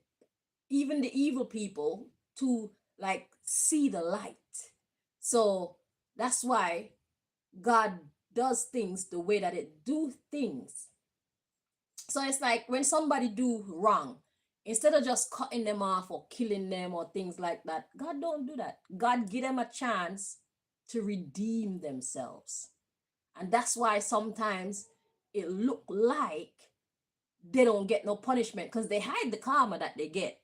even the evil people to like see the light. So that's why God does things the way that it do things. So it's like when somebody do wrong, instead of just cutting them off or killing them or things like that, God don't do that. God give them a chance to redeem themselves. And that's why sometimes it look like they don't get no punishment because they hide the karma that they get.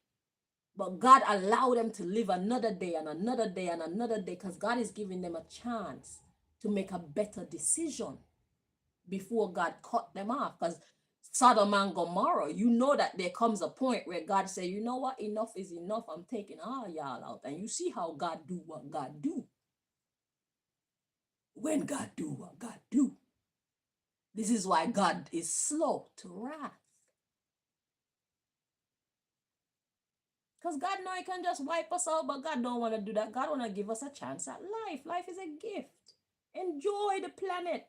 But God allow them to live another day and another day and another day because God is giving them a chance to make a better decision before God cut them off. Because Sodom and Gomorrah, you know that there comes a point where God say, you know what, enough is enough. I'm taking all y'all out. And you see how God do what God do. When God do what God do. This is why God is slow to wrath. Because God know he can just wipe us out, but God don't want to do that. God want to give us a chance at life. Life is a gift. Enjoy the planet.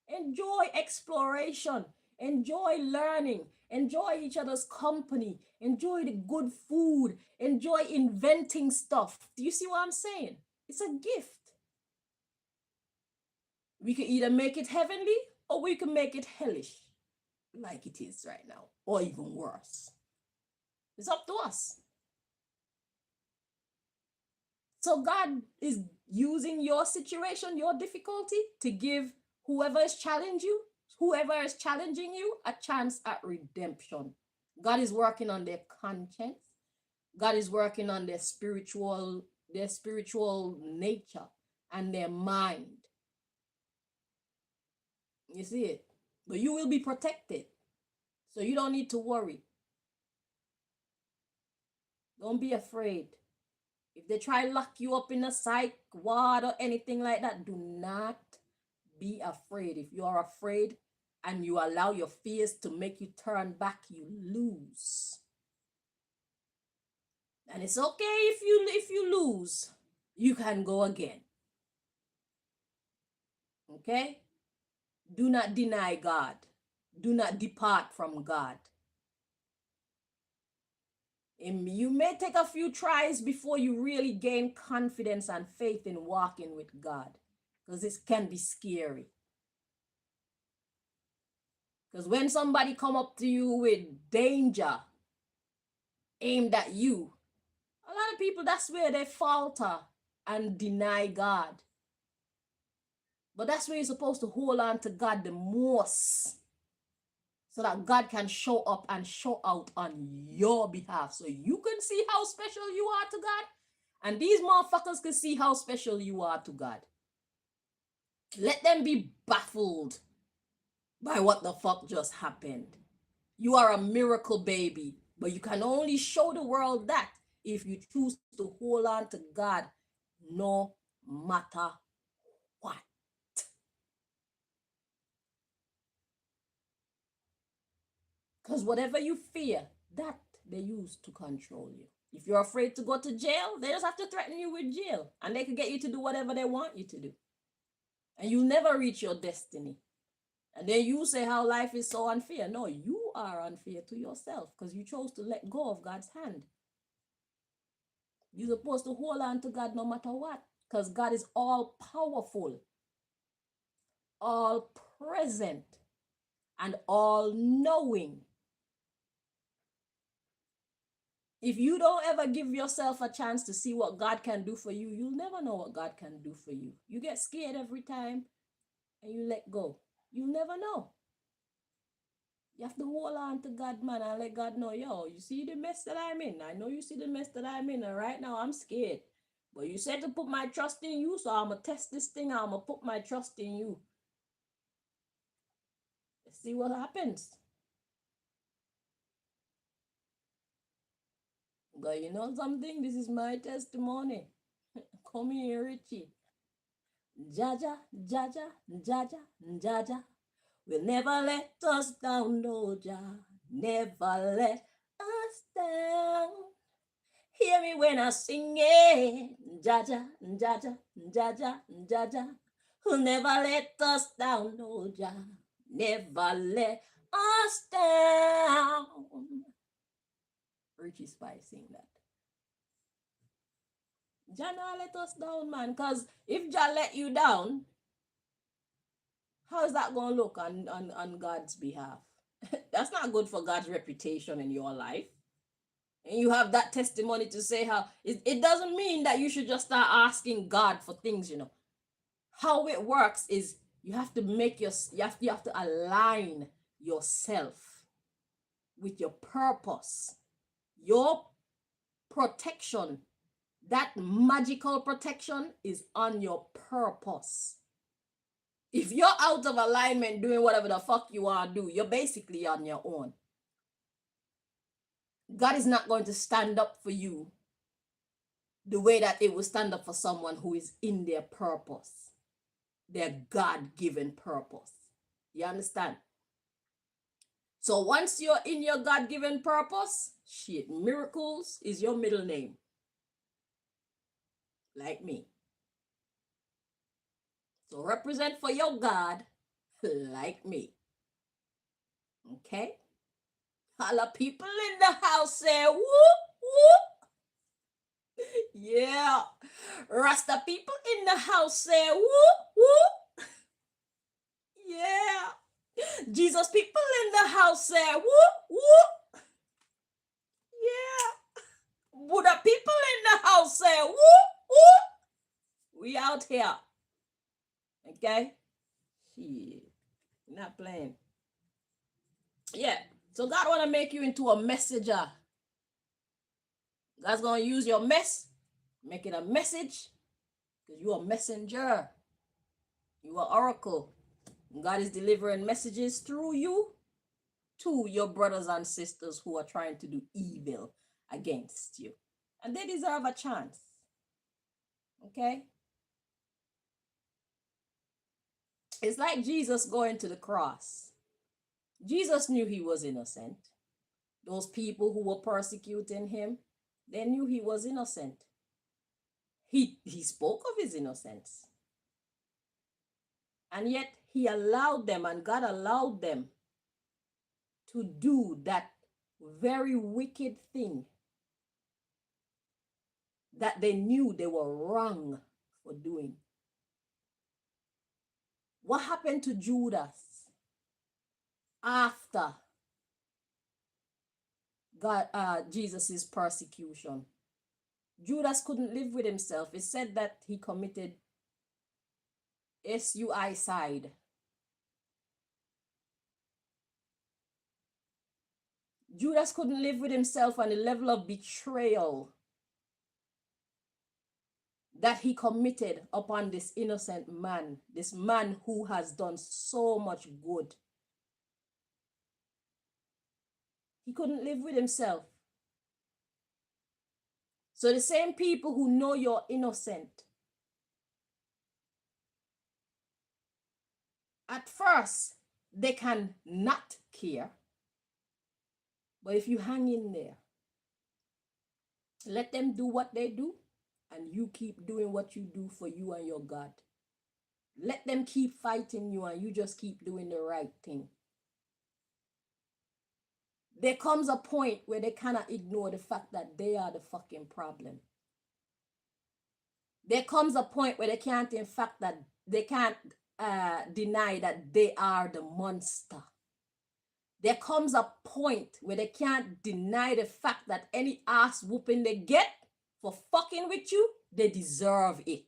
Enjoy exploration. Enjoy learning. Enjoy each other's company. Enjoy the good food. Enjoy inventing stuff. Do you see what I'm saying? It's a gift. We can either make it heavenly or we can make it hellish like it is right now, or even worse. It's up to us. So God is using your situation, your difficulty, to give whoever is challenging you, a chance at redemption. God is working on their conscience. God is working on their spiritual nature and their mind. You see it? But you will be protected. So you don't need to worry. Don't be afraid. If they try to lock you up in a psych ward or anything like that, do not be afraid. If you are afraid and you allow your fears to make you turn back, you lose. And it's okay if you lose. You can go again. Okay? Do not deny God. Do not depart from God. You may take a few tries before you really gain confidence and faith in walking with God, because this can be scary. Because when somebody come up to you with danger aimed at you, a lot of people, that's where they falter and deny God. But that's where you're supposed to hold on to God the most, so that God can show up and show out on your behalf, so you can see how special you are to God, and these motherfuckers can see how special you are to God. Let them be baffled by what the fuck just happened. You are a miracle baby, but you can only show the world that if you choose to hold on to God no matter what. Because whatever you fear, that they use to control you. If you're afraid to go to jail, they just have to threaten you with jail, and they can get you to do whatever they want you to do. And you'll never reach your destiny. And then you say how life is so unfair. No, you are unfair to yourself because you chose to let go of God's hand. You're supposed to hold on to God no matter what, because God is all powerful, all present, and all knowing. If you don't ever give yourself a chance to see what God can do for you, you'll never know what God can do for you. You get scared every time and you let go. You'll never know. You have to hold on to God, man, and let God know, yo, you see the mess that I'm in. I know you see the mess that I'm in, and right now I'm scared. But you said to put my trust in you, so I'm going to test this thing. I'm going to put my trust in you. Let's see what happens. But you know something? This is my testimony. Come here, Richie. Jaja, Jaja, Jaja, Jaja will never let us down, no Jah. Never let us down. Hear me when I sing it. Jaja, Jaja, Jaja, Jaja will never let us down, no Jah. Never let us down. Richie Spice sing that. Jah not let us down, man. Because if Jah let you down, how is that going to look on God's behalf? That's not good for God's reputation in your life. And you have that testimony to say how it doesn't mean that you should just start asking God for things, you know. How it works is you have to make you have to align yourself with your purpose. Your protection, that magical protection, is on your purpose. If you're out of alignment doing whatever the fuck you want to do, you're basically on your own. God is not going to stand up for you the way that it will stand up for someone who is in their purpose, their God-given purpose. You understand? So once you're in your God-given purpose, shit, Miracles is your middle name. Like me. So represent for your God like me. Okay? All the people in the house say, whoop, whoop. Yeah. Rasta people in the house say, whoop, whoop. Yeah. Jesus people in the house say, whoop, whoop. Yeah. Buddha people in the house say, whoop, whoop. We out here. Okay? Shit. Not playing. Yeah. So God want to make you into a messenger. God's going to use your mess, make it a message, because you're a messenger. You are oracle. God is delivering messages through you to your brothers and sisters who are trying to do evil against you. And they deserve a chance. Okay? It's like Jesus going to the cross. Jesus knew he was innocent. Those people who were persecuting him, they knew he was innocent. He spoke of his innocence. And yet he allowed them, and God allowed them to do that very wicked thing that they knew they were wrong for doing. What happened to Judas after Jesus's persecution? Judas couldn't live with himself. It said that he committed suicide. Judas couldn't live with himself on the level of betrayal that he committed upon this innocent man, this man who has done so much good. He couldn't live with himself. So the same people who know you're innocent, at first, they can not care. But if you hang in there, let them do what they do, and you keep doing what you do for you and your God. Let them keep fighting you, and you just keep doing the right thing. There comes a point where they cannot ignore the fact that they are the fucking problem. There comes a point where they can't, in fact, that they can't deny that they are the monster. There comes a point where they can't deny the fact that any ass whooping they get for fucking with you, they deserve it.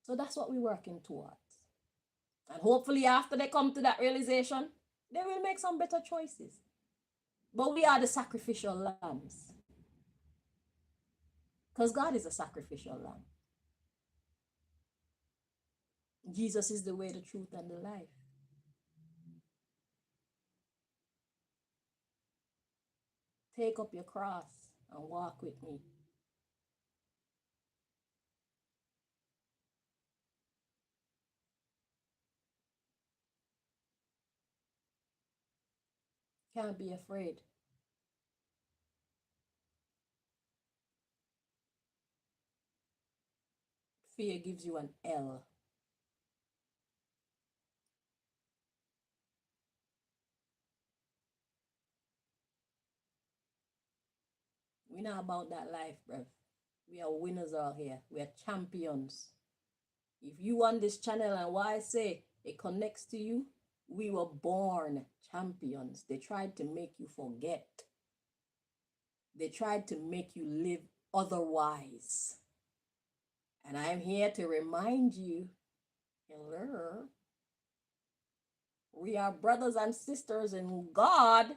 So that's what we're working towards. And hopefully after they come to that realization, they will make some better choices. But we are the sacrificial lambs. Because God is a sacrificial lamb. Jesus is the way, the truth, and the life. Take up your cross and walk with me. Can't be afraid. Fear gives you an L. We're not about that life, bro. We are winners out here. We are champions. If you on this channel and why I say it connects to you, we were born champions. They tried to make you forget. They tried to make you live otherwise. And I'm here to remind you, hello, we are brothers and sisters in God.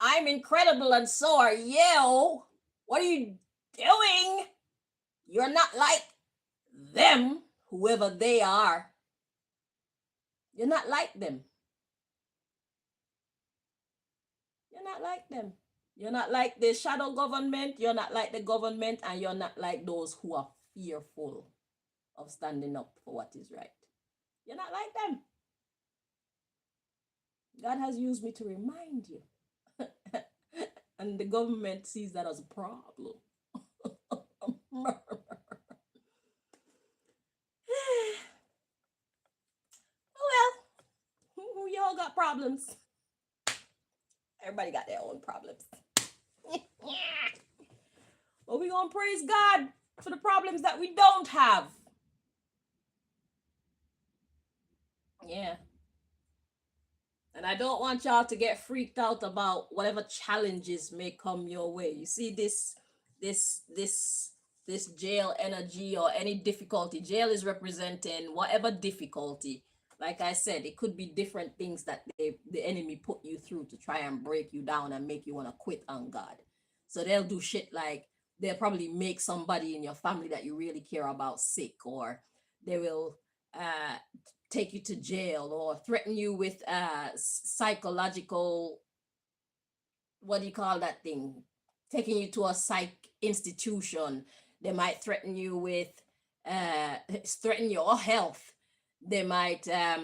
I'm incredible and so are you. What are you doing? You're not like them, whoever they are. You're not like them. You're not like them. You're not like the shadow government. You're not like the government. And you're not like those who are fearful of standing up for what is right. You're not like them. God has used me to remind you. And the government sees that as a problem. Well, we all got problems. Everybody got their own problems. But we're going to praise God for the problems that we don't have. Yeah. And I don't want y'all to get freaked out about whatever challenges may come your way. You see this jail energy or any difficulty. Jail is representing whatever difficulty. Like I said, it could be different things that the enemy put you through to try and break you down and make you want to quit on God. So they'll do shit like they'll probably make somebody in your family that you really care about sick, or they will take you to jail or threaten you with psychological, what do you call that thing? Taking you to a psych institution. They might threaten you with threaten your health. They might as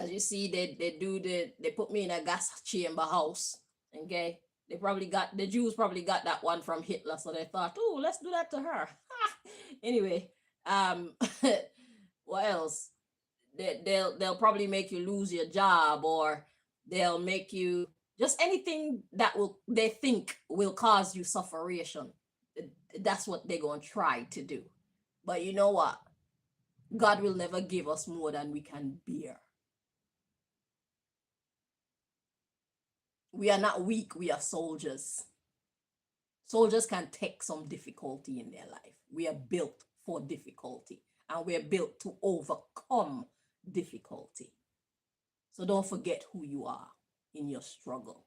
you see, they put me in a gas chamber house. Okay. The Jews probably got that one from Hitler, so they thought, oh, let's do that to her. Anyway, what else? They'll probably make you lose your job, or they'll make you just anything that they think will cause you sufferation. That's what they're gonna try to do. But you know what? God will never give us more than we can bear. We are not weak, we are soldiers. Soldiers can take some difficulty in their life. We are built for difficulty, and we're built to overcome difficulty. So don't forget who you are in your struggle.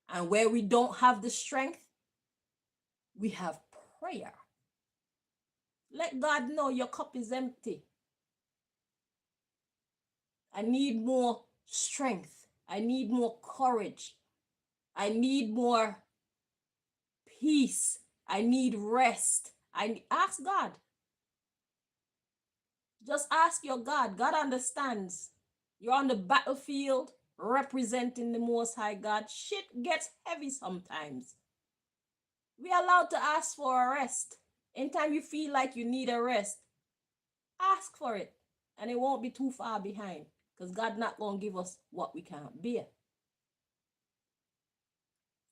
And where we don't have the strength, we have prayer. Let God know your cup is empty. I need more strength. I need more courage. I need more peace. I need rest. I ask God. Just ask your God. God understands. You're on the battlefield representing the Most High God. Shit gets heavy sometimes. We are allowed to ask for a rest. Anytime you feel like you need a rest, ask for it. And it won't be too far behind, because God's not going to give us what we can't bear.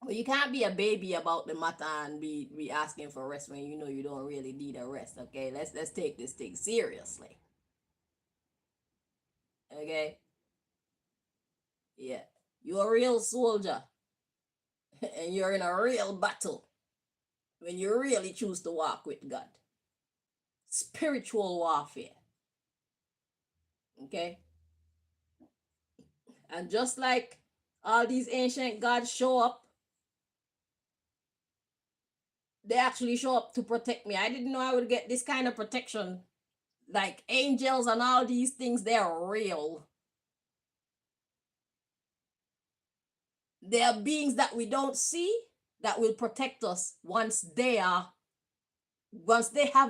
But you can't be a baby about the matter and be asking for rest when you know you don't really need a rest. Okay, let's take this thing seriously. Okay. Yeah. You're a real soldier and you're in a real battle when you really choose to walk with God. Spiritual warfare. Okay? And just like all these ancient gods show up, they actually show up to protect me. I didn't know I would get this kind of protection. Like angels and all these things, they're real. They are beings that we don't see that will protect us once they have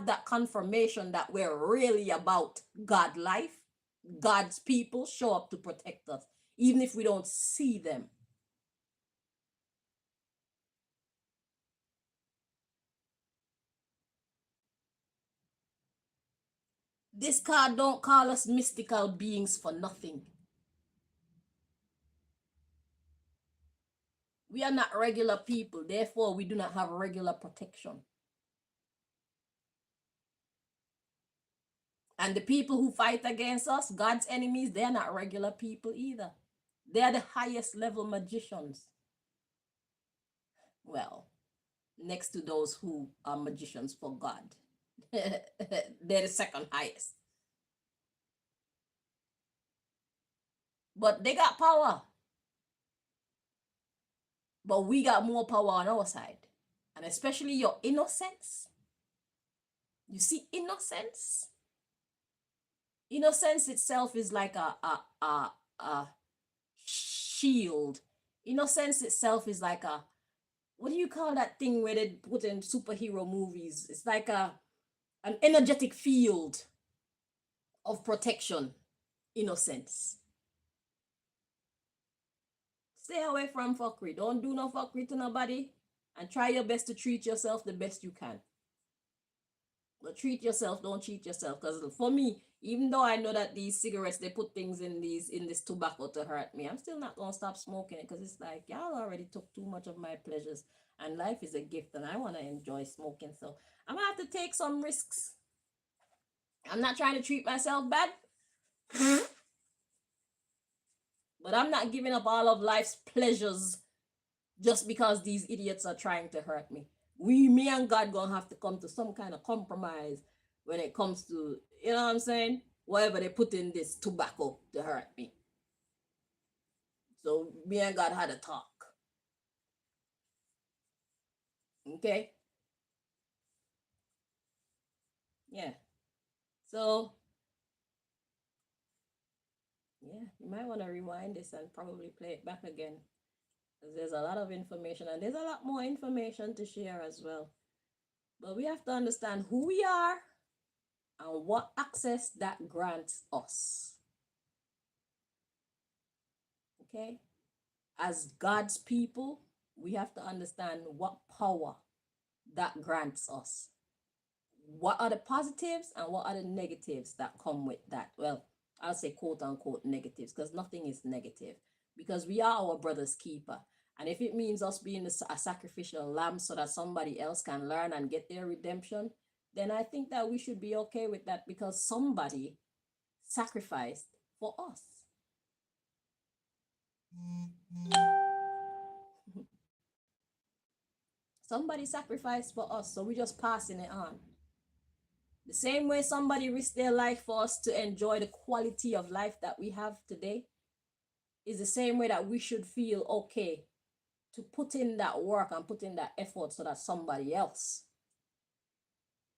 that confirmation that we're really about God life, God's people show up to protect us, even if we don't see them. This card don't call us mystical beings for nothing. We are not regular people, therefore we do not have regular protection. And the people who fight against us, God's enemies, they're not regular people either. They're the highest level magicians. Well, next to those who are magicians for God. They're the second highest. But they got power. But we got more power on our side. And especially your innocence. You see, innocence? Innocence itself is like a shield. Innocence itself is like a, what do you call that thing where they put in superhero movies? It's like an energetic field of protection. Innocence. Stay away from fuckery. Don't do no fuckery to nobody. And try your best to treat yourself the best you can. But treat yourself, don't cheat yourself. Because for me, even though I know that these cigarettes, they put things in this tobacco to hurt me, I'm still not gonna stop smoking it because it's like y'all already took too much of my pleasures. And life is a gift and I wanna enjoy smoking. So I'm gonna have to take some risks. I'm not trying to treat myself bad. But I'm not giving up all of life's pleasures just because these idiots are trying to hurt me. Me and God gonna have to come to some kind of compromise when it comes to, you know what I'm saying? Whatever they put in this tobacco to hurt me. So me and God had a talk. Okay? Yeah. So yeah, you might want to rewind this and probably play it back again. Because there's a lot of information and there's a lot more information to share as well. But we have to understand who we are and what access that grants us. Okay? As God's people, we have to understand what power that grants us. What are the positives and what are the negatives that come with that? Well, I'll say quote unquote negatives because nothing is negative because we are our brother's keeper. And if it means us being a sacrificial lamb so that somebody else can learn and get their redemption, then I think that we should be okay with that because somebody sacrificed for us. Somebody sacrificed for us, so we're just passing it on. The same way somebody risked their life for us to enjoy the quality of life that we have today is the same way that we should feel okay to put in that work and put in that effort so that somebody else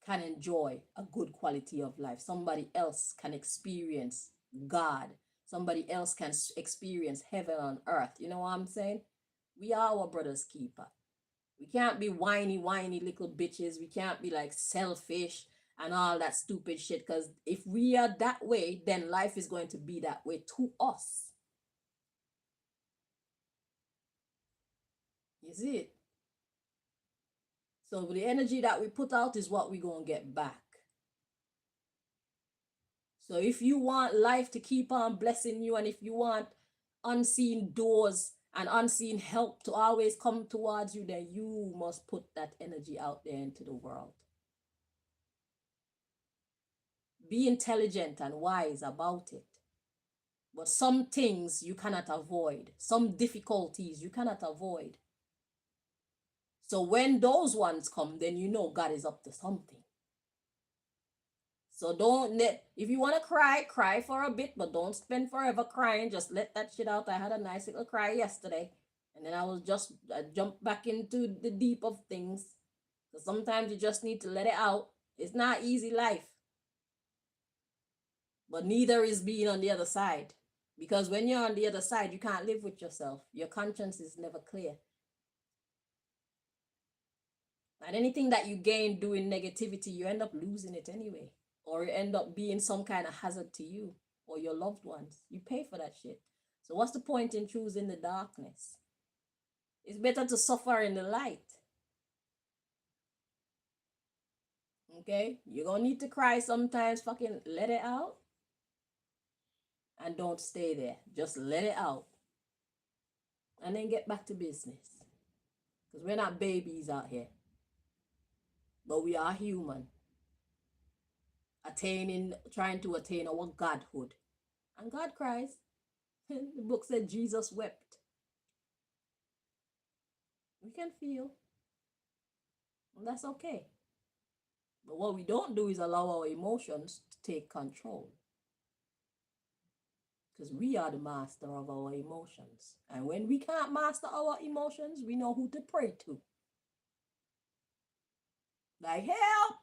can enjoy a good quality of life. Somebody else can experience God. Somebody else can experience heaven on earth. You know what I'm saying? We are our brother's keeper. We can't be whiny little bitches. We can't be like selfish and all that stupid shit. Because if we are that way, then life is going to be that way to us. You see it? So the energy that we put out is what we're going to get back. So if you want life to keep on blessing you and if you want unseen doors and unseen help to always come towards you, then you must put that energy out there into the world. Be intelligent and wise about it. But some things you cannot avoid, some difficulties you cannot avoid. So when those ones come, then you know God is up to something. So don't let, if you want to cry, cry for a bit, but don't spend forever crying. Just let that shit out. I had a nice little cry yesterday. And then I jumped back into the deep of things. So sometimes you just need to let it out. It's not easy life. But neither is being on the other side. Because when you're on the other side, you can't live with yourself. Your conscience is never clear. And anything that you gain doing negativity, you end up losing it anyway. Or you end up being some kind of hazard to you or your loved ones. You pay for that shit. So what's the point in choosing the darkness? It's better to suffer in the light. Okay? You're gonna need to cry sometimes. Fucking let it out. And don't stay there. Just let it out. And then get back to business. Because we're not babies out here. But we are human. Trying to attain our godhood. And God cries. The book said Jesus wept. We can feel. And that's okay. But what we don't do is allow our emotions to take control. Because we are the master of our emotions. And when we can't master our emotions, we know who to pray to. Like, help!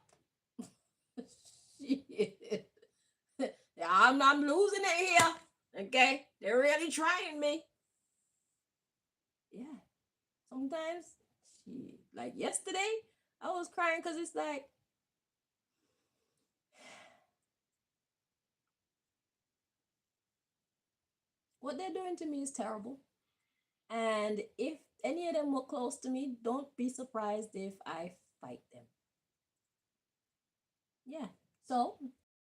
Shit. I'm losing it here. Okay? They're really trying me. Yeah. Sometimes, shit. Like yesterday, I was crying because it's like, what they're doing to me is terrible. And if any of them were close to me, don't be surprised if I fight them. Yeah. So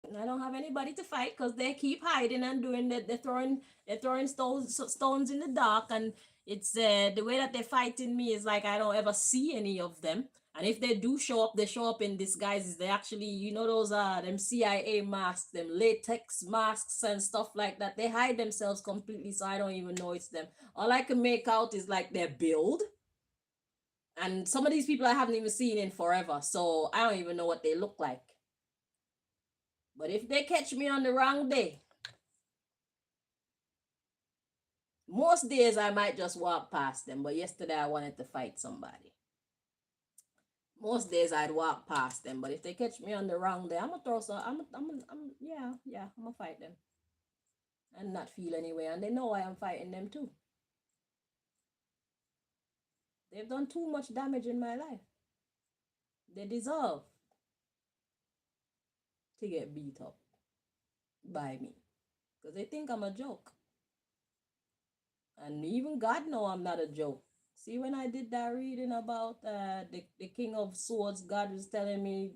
I don't have anybody to fight because they keep hiding and doing that. They're throwing stones in the dark, and it's the way that they're fighting me is like I don't ever see any of them. And if they do show up, they show up in disguises. They actually, those them CIA masks, them latex masks and stuff like that. They hide themselves completely, so I don't even know it's them. All I can make out is like their build. And some of these people I haven't even seen in forever, so I don't even know what they look like. But if they catch me on the wrong day, most days I might just walk past them. But yesterday I wanted to fight somebody. Most days I'd walk past them. But if they catch me on the wrong day, I'm gonna throw some. I'm gonna fight them and not feel anyway. And they know I am fighting them too. They've done too much damage in my life. They deserve to get beat up by me because they think I'm a joke. And even God know I'm not a joke. See, when I did that reading about the King of Swords, God was telling me,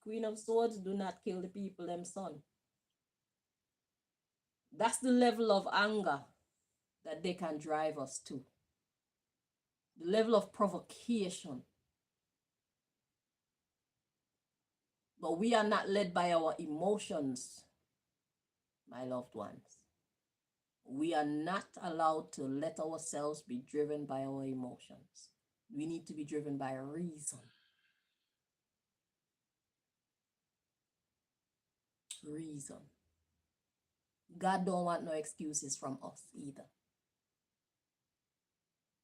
Queen of Swords, do not kill the people, them son. That's the level of anger that they can drive us to. The level of provocation. But we are not led by our emotions, my loved ones. We are not allowed to let ourselves be driven by our emotions. We need to be driven by reason. Reason. God don't want no excuses from us either.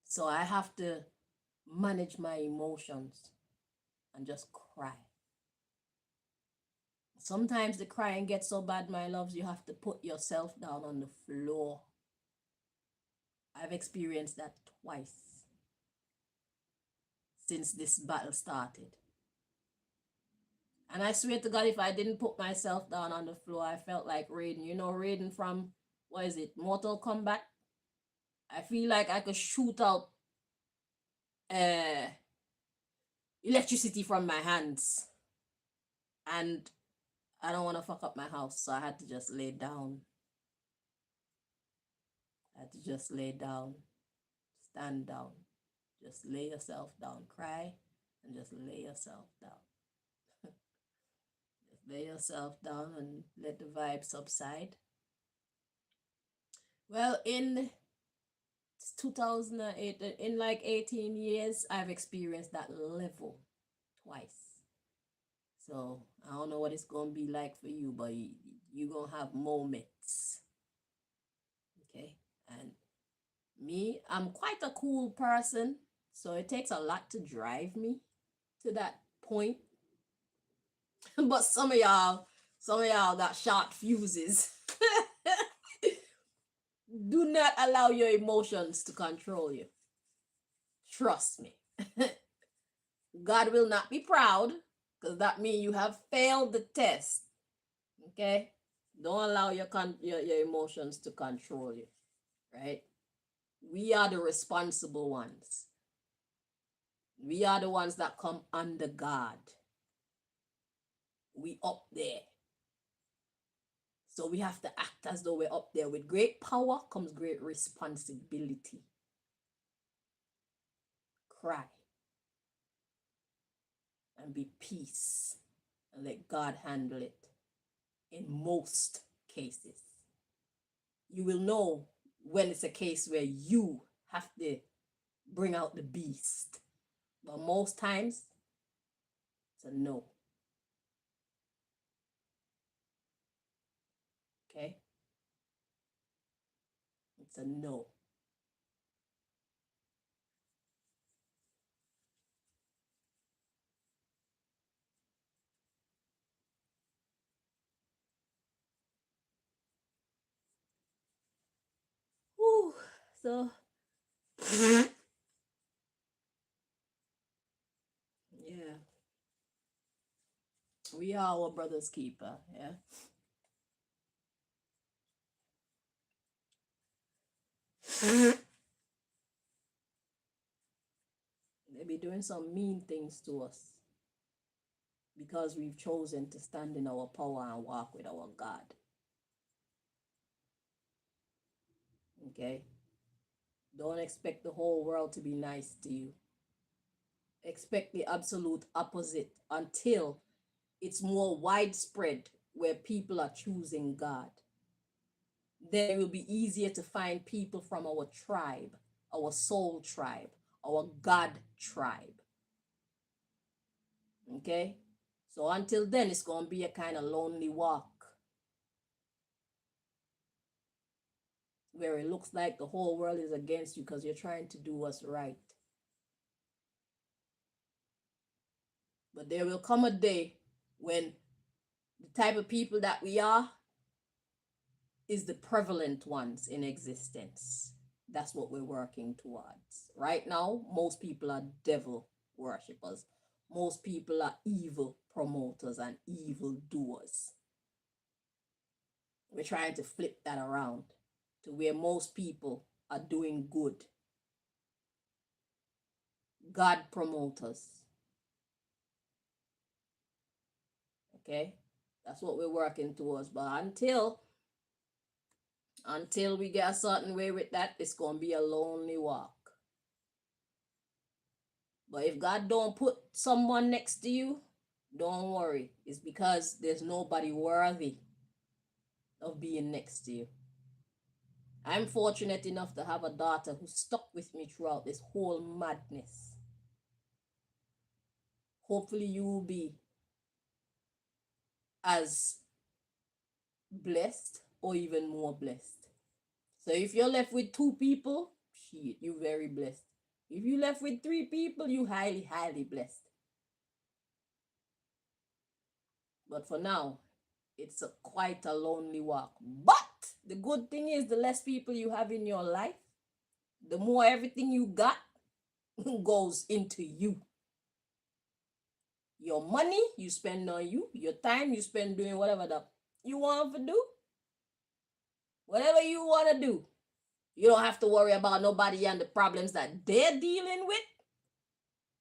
So I have to manage my emotions and just cry. Sometimes the crying gets so bad, my loves, you have to put yourself down on the floor. I've experienced that twice since this battle started. And I swear to God, if I didn't put myself down on the floor, I felt like Raiden. You know Raiden from, what is it, Mortal Kombat? I feel like I could shoot out electricity from my hands. And I don't want to fuck up my house, so I had to just lay down. I had to just lay down, stand down. Just lay yourself down, cry, and just lay yourself down. Just lay yourself down and let the vibe subside. Well, in 2008, in like 18 years, I've experienced that level twice. So I don't know what it's gonna be like for you, but you gonna have moments, okay? And me, I'm quite a cool person, so it takes a lot to drive me to that point. But some of y'all got short fuses. Do not allow your emotions to control you. Trust me. God will not be proud because that means you have failed the test. Okay? Don't allow your emotions to control you, right? We are the responsible ones. We are the ones that come under God. We up there. So we have to act as though we're up there. With great power comes great responsibility. Cry and be peace and let God handle it in most cases. You will know when it's a case where you have to bring out the beast. But most times, it's a no. Okay? It's a no. Whew. So, yeah. We are our brother's keeper. Yeah. They be doing some mean things to us because we've chosen to stand in our power and walk with our God. Okay? Don't expect the whole world to be nice to you. Expect the absolute opposite until it's more widespread where people are choosing God. Then it will be easier to find people from our tribe, our soul tribe, our God tribe. Okay? So until then, it's going to be a kind of lonely walk where it looks like the whole world is against you because you're trying to do what's right. But there will come a day when the type of people that we are is the prevalent ones in existence. That's what we're working towards. Right now, most people are devil worshippers. Most people are evil promoters and evil doers. We're trying to flip that around to where most people are doing good. God promoters. Okay? That's what we're working towards. But until we get a certain way with that, it's going to be a lonely walk. But if God don't put someone next to you, don't worry. It's because there's nobody worthy of being next to you. I'm fortunate enough to have a daughter who stuck with me throughout this whole madness. Hopefully you will be as blessed or even more blessed. So if you're left with 2 people, shit, you're very blessed. If you left with 3 people, you highly, highly blessed. But for now, it's quite a lonely walk. But the good thing is, the less people you have in your life, the more everything you got goes into you. Your money you spend on you, your time you spend doing whatever that you want to do. Whatever you want to do. You don't have to worry about nobody and the problems that they're dealing with.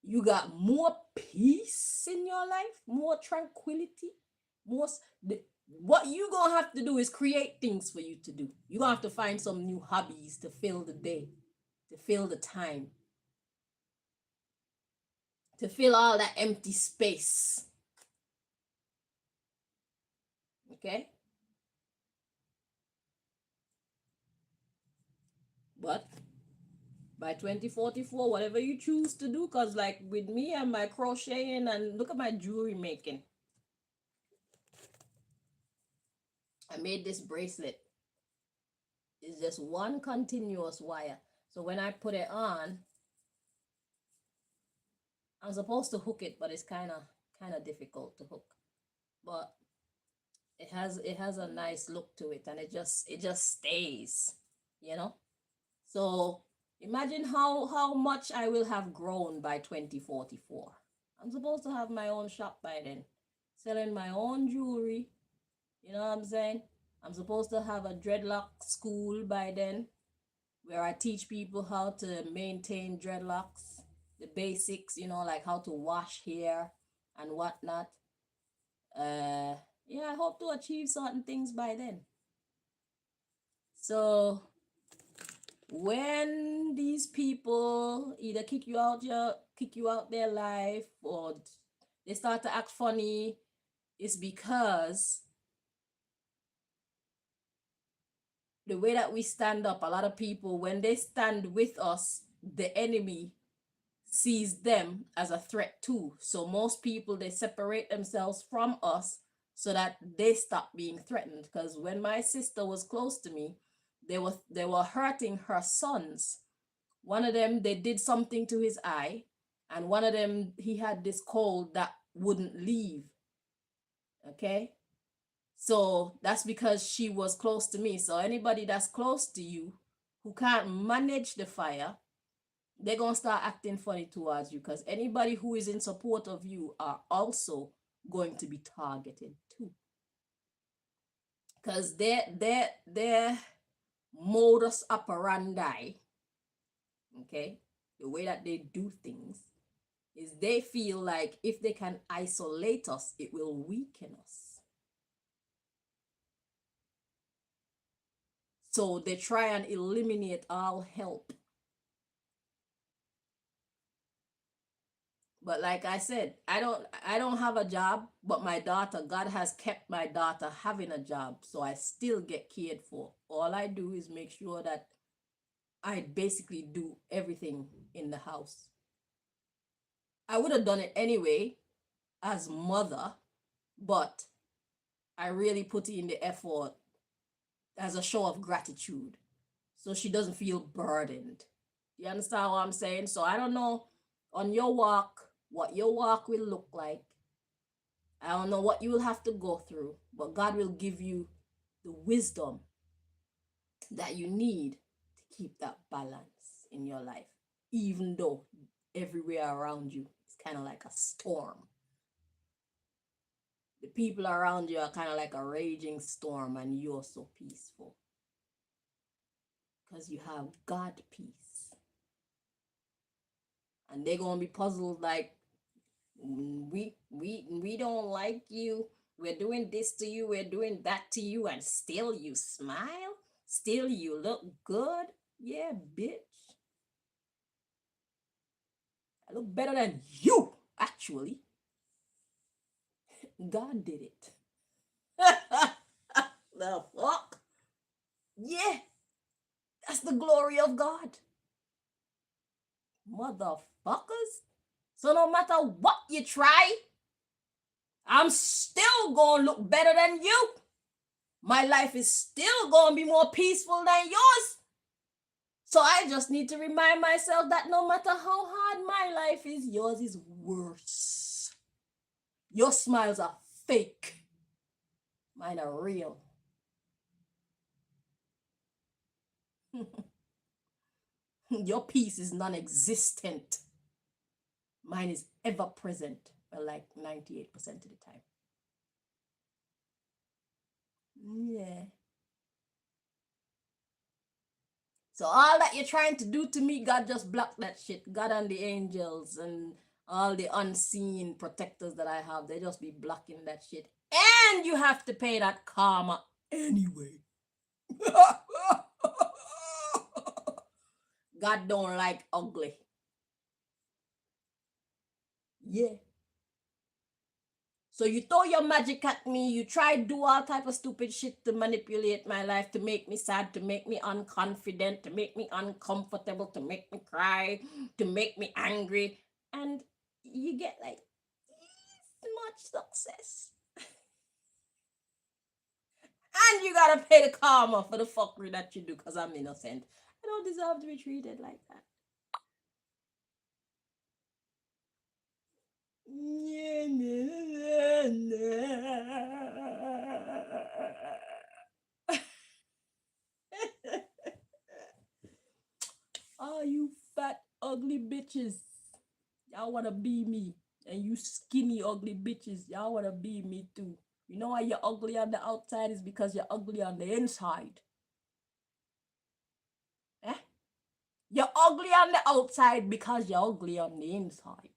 You got more peace in your life, more tranquility, more. What you gonna have to do is create things for you to do. You gonna have to find some new hobbies to fill the day, to fill the time, to fill all that empty space. Okay? But by 2044, whatever you choose to do, because like with me and my crocheting and look at my jewelry making. I made this bracelet. It's just one continuous wire. So when I put it on, I'm supposed to hook it, but it's kind of difficult to hook. But it has a nice look to it, and it just stays, you know. So imagine how much I will have grown by 2044. I'm supposed to have my own shop by then, selling my own jewelry. You know what I'm saying? I'm supposed to have a dreadlock school by then, where I teach people how to maintain dreadlocks, the basics, like how to wash hair and whatnot. Uh, yeah, I hope to achieve certain things by then. So when these people either kick you out their life, or they start to act funny, it's because the way that we stand up, a lot of people, when they stand with us, the enemy sees them as a threat too. So most people, they separate themselves from us so that they stop being threatened. Because when my sister was close to me, they were hurting her sons. One of them, they did something to his eye, and one of them, he had this cold that wouldn't leave. Okay? So that's because she was close to me. So anybody that's close to you who can't manage the fire, they're going to start acting funny towards you, because anybody who is in support of you are also going to be targeted too. Because their modus operandi, okay, the way that they do things, is they feel like if they can isolate us, it will weaken us. So they try and eliminate all help. But like I said, I don't have a job, but my daughter, God has kept my daughter having a job, so I still get cared for. All I do is make sure that I basically do everything in the house. I would have done it anyway as mother, but I really put in the effort as a show of gratitude, so she doesn't feel burdened. You understand what I'm saying? So I don't know on your walk what your walk will look like. I don't know what you will have to go through, but God will give you the wisdom that you need to keep that balance in your life, even though everywhere around you is kind of like a storm. The people around you are kind of like a raging storm, and you're so peaceful because you have God peace. And they're gonna be puzzled like, we don't like you, we're doing this to you, we're doing that to you, and still you smile, still you look good. Yeah, bitch, I look better than you, actually. God did it. The fuck? Yeah, that's the glory of God, motherfuckers. So no matter what you try, I'm still gonna look better than you. My life is still gonna be more peaceful than yours. So I just need to remind myself that no matter how hard my life is, yours is worse. Your smiles are fake. Mine are real. Your peace is non-existent. Mine is ever present. Well, like 98% of the time. Yeah. So all that you're trying to do to me, God just blocked that shit. God and the angels and all the unseen protectors that I have, they just be blocking that shit. And you have to pay that karma anyway. God don't like ugly. Yeah. So you throw your magic at me, you try to do all type of stupid shit to manipulate my life, to make me sad, to make me unconfident, to make me uncomfortable, to make me cry, to make me angry. And you get like this much success. And you gotta pay the karma for the fuckery that you do because I'm innocent. I don't deserve to be treated like that. Oh, you fat, ugly bitches. Y'all wanna be me. And you skinny, ugly bitches. Y'all wanna be me too. You know why you're ugly on the outside is because you're ugly on the inside. Eh? You're ugly on the outside because you're ugly on the inside.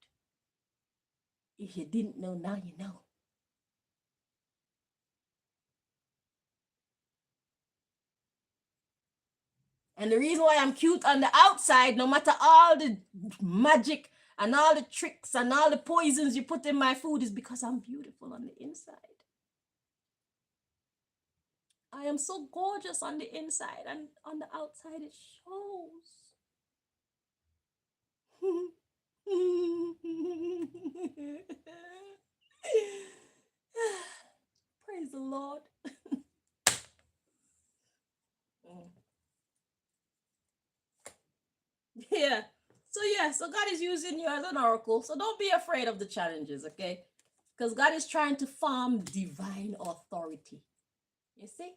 If you didn't know, now you know. And the reason why I'm cute on the outside, no matter all the magic and all the tricks and all the poisons you put in my food, is because I'm beautiful on the inside. I am so gorgeous on the inside, and on the outside it shows. Praise the Lord. Yeah. So God is using you as an oracle. So don't be afraid of the challenges, okay? Because God is trying to farm divine authority. You see?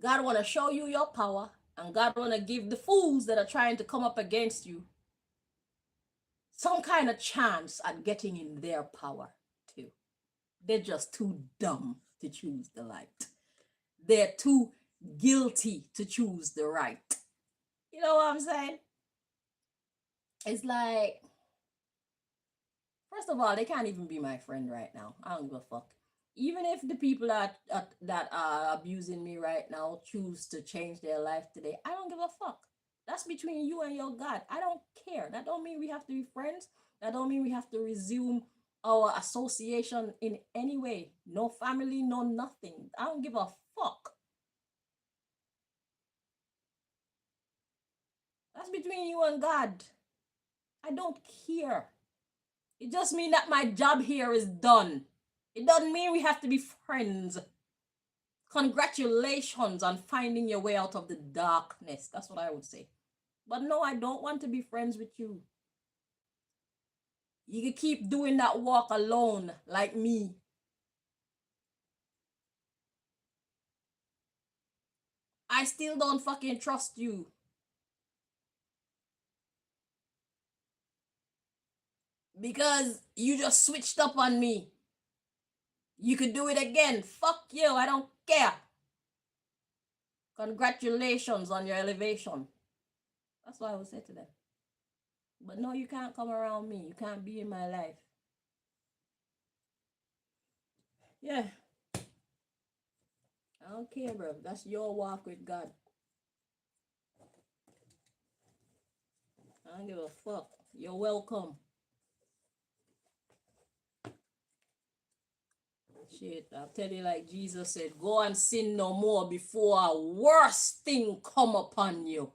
God want to show you your power, and God want to give the fools that are trying to come up against you some kind of chance at getting in their power too. They're just too dumb to choose the light. They're too guilty to choose the right. You know what I'm saying? It's like, first of all, they can't even be my friend right now. I don't give a fuck. Even if the people that are abusing me right now choose to change their life today, I don't give a fuck. That's between you and your God. I don't care. That don't mean we have to be friends. That don't mean we have to resume our association in any way. No family, no nothing. I don't give a fuck. That's between you and God. I don't care. It just means that my job here is done. It doesn't mean we have to be friends. Congratulations on finding your way out of the darkness. That's what I would say. But no, I don't want to be friends with you. You can keep doing that walk alone like me. I still don't fucking trust you. Because you just switched up on me. You could do it again. Fuck you. I don't care. Congratulations on your elevation. That's what I would say to them. But no, you can't come around me. You can't be in my life. Yeah. I don't care, bro. That's your walk with God. I don't give a fuck. You're welcome. Shit, I'll tell you like Jesus said, go and sin no more before a worse thing come upon you.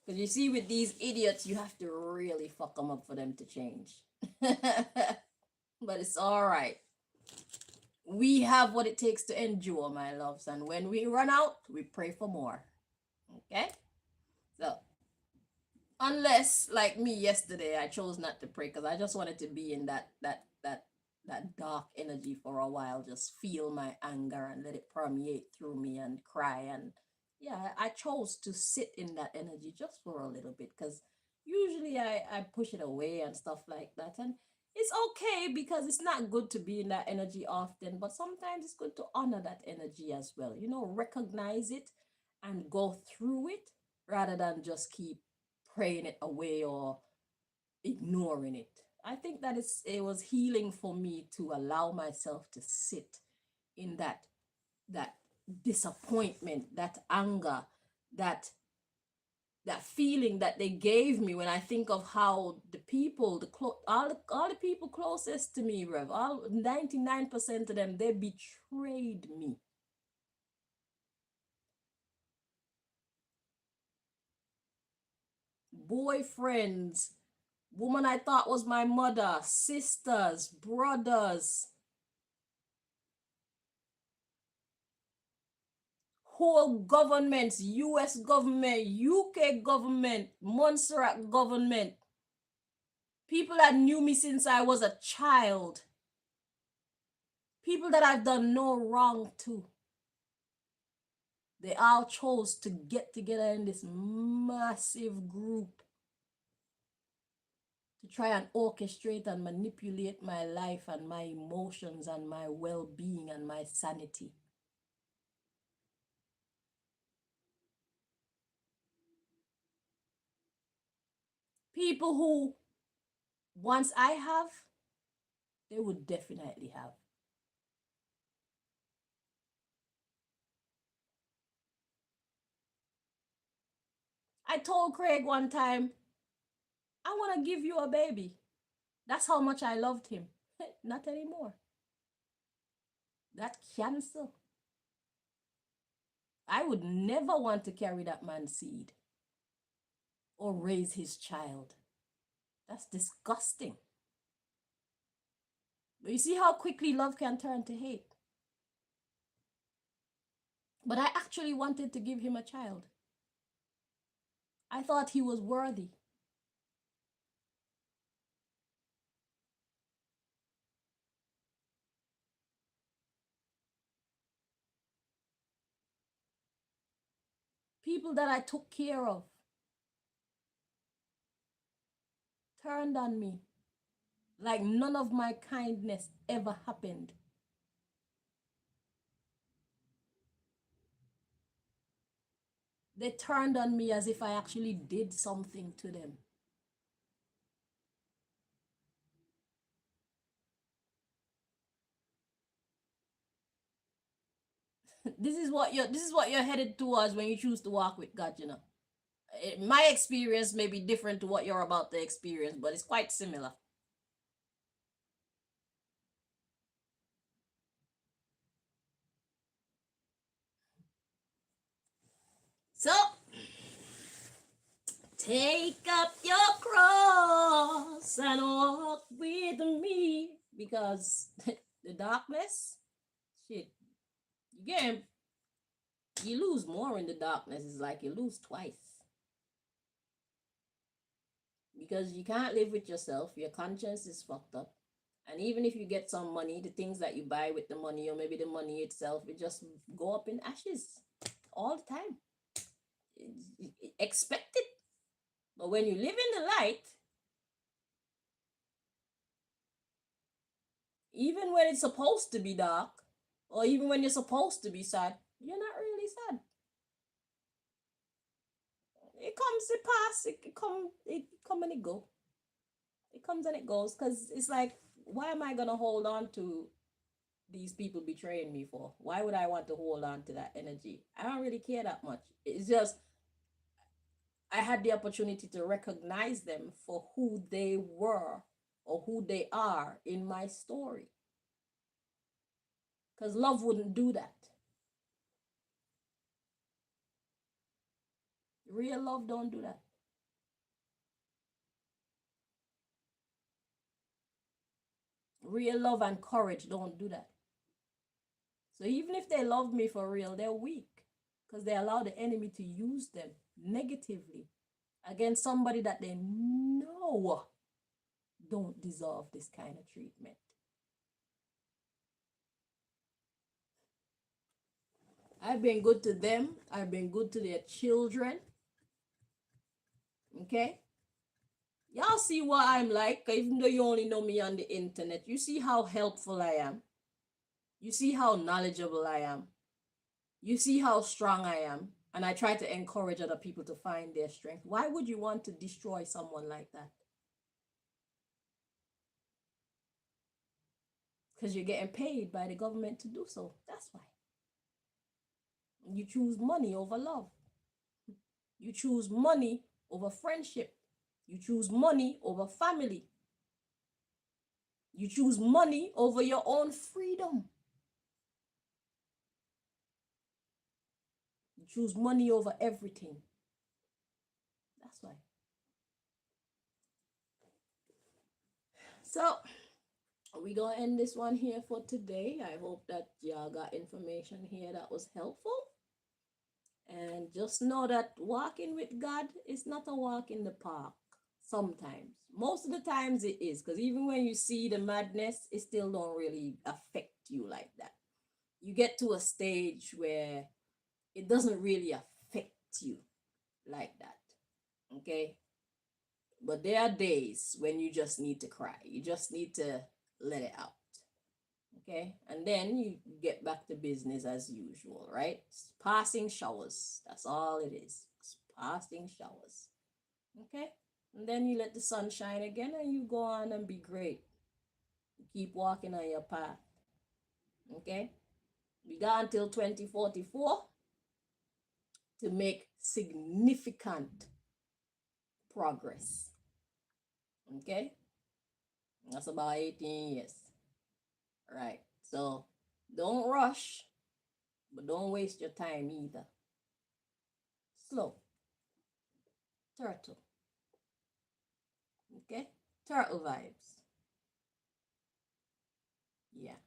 Because you see, with these idiots, you have to really fuck them up for them to change. But it's all right. We have what it takes to endure, my loves. And when we run out, we pray for more. Okay? So, unless, like me yesterday, I chose not to pray because I just wanted to be in that dark energy for a while, just feel my anger and let it permeate through me and cry. And yeah, I chose to sit in that energy just for a little bit because usually I push it away and stuff like that. And it's okay because it's not good to be in that energy often, but sometimes it's good to honor that energy as well. You know, recognize it and go through it rather than just keep praying it away or ignoring it. I think that it was healing for me to allow myself to sit in that disappointment, that anger, that that feeling that they gave me when I think of how the people, all the people closest to me, Rev, all 99% of them, they betrayed me. Boyfriends, woman I thought was my mother, sisters, brothers, whole governments, US government, UK government, Montserrat government, people that knew me since I was a child, people that I've done no wrong to. They all chose to get together in this massive group to try and orchestrate and manipulate my life and my emotions and my well-being and my sanity. People who, once I have, they would definitely have. I told Craig one time, I want to give you a baby. That's how much I loved him. Not anymore. That cancer. I would never want to carry that man's seed or raise his child. That's disgusting. But you see how quickly love can turn to hate. But I actually wanted to give him a child. I thought he was worthy. People that I took care of turned on me like none of my kindness ever happened. They turned on me as if I actually did something to them. This is what you're headed towards when you choose to walk with God, you know. My experience may be different to what you're about to experience, but it's quite similar. So, take up your cross and walk with me, because the darkness, shit, you you lose more in the darkness. It's like you lose twice. Because you can't live with yourself, your conscience is fucked up. And even if you get some money, the things that you buy with the money, or maybe the money itself, it just go up in ashes all the time. Expect it. But when you live in the light, even when it's supposed to be dark, or even when you're supposed to be sad, you're not really sad. It comes, it pass, it come and it go. It comes and it goes, because it's like, why am I gonna hold on to these people betraying me for? Why would I want to hold on to that energy? I don't really care that much. It's just I had the opportunity to recognize them for who they were or who they are in my story. Because love wouldn't do that. Real love don't do that. Real love and courage don't do that. So even if they love me for real, they're weak, because they allow the enemy to use them negatively against somebody that they know don't deserve this kind of treatment. I've been good to them. I've been good to their children. Okay? Y'all see what I'm like, even though you only know me on the internet. You see how helpful I am. You see how knowledgeable I am. You see how strong I am. And I try to encourage other people to find their strength. Why would you want to destroy someone like that? Because you're getting paid by the government to do so. That's why. You choose money over love. You choose money over friendship. You choose money over family. You choose money over your own freedom. You choose money over everything. That's why. So we gonna end this one here for today. I hope that y'all got information here that was helpful. And just know that walking with God is not a walk in the park. Sometimes, most of the times it is, because even when you see the madness, it still don't really affect you like that. You get to a stage where it doesn't really affect you like that. Okay. But there are days when you just need to cry. You just need to let it out. Okay. And then you get back to business as usual, right? It's passing showers. That's all it is. It's passing showers. Okay. And then you let the sun shine again and you go on and be great. You keep walking on your path. Okay. We got until 2044 to make significant progress. Okay. That's about 18 years. Right. So don't rush, but don't waste your time either. Slow. Turtle. Okay. Turtle vibes. Yeah.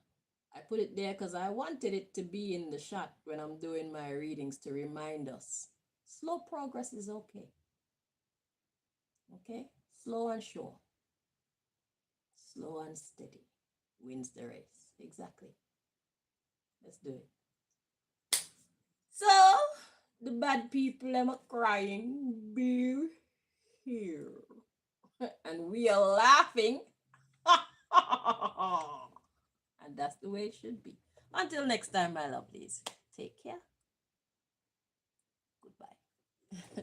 I put it there because I wanted it to be in the shot when I'm doing my readings to remind us slow progress is okay. Okay? Slow and sure. Slow and steady wins the race. Exactly. Let's do it. So, the bad people am crying, be here. And we are laughing. And that's the way it should be. Until next time, my lovelies. Take care. Goodbye.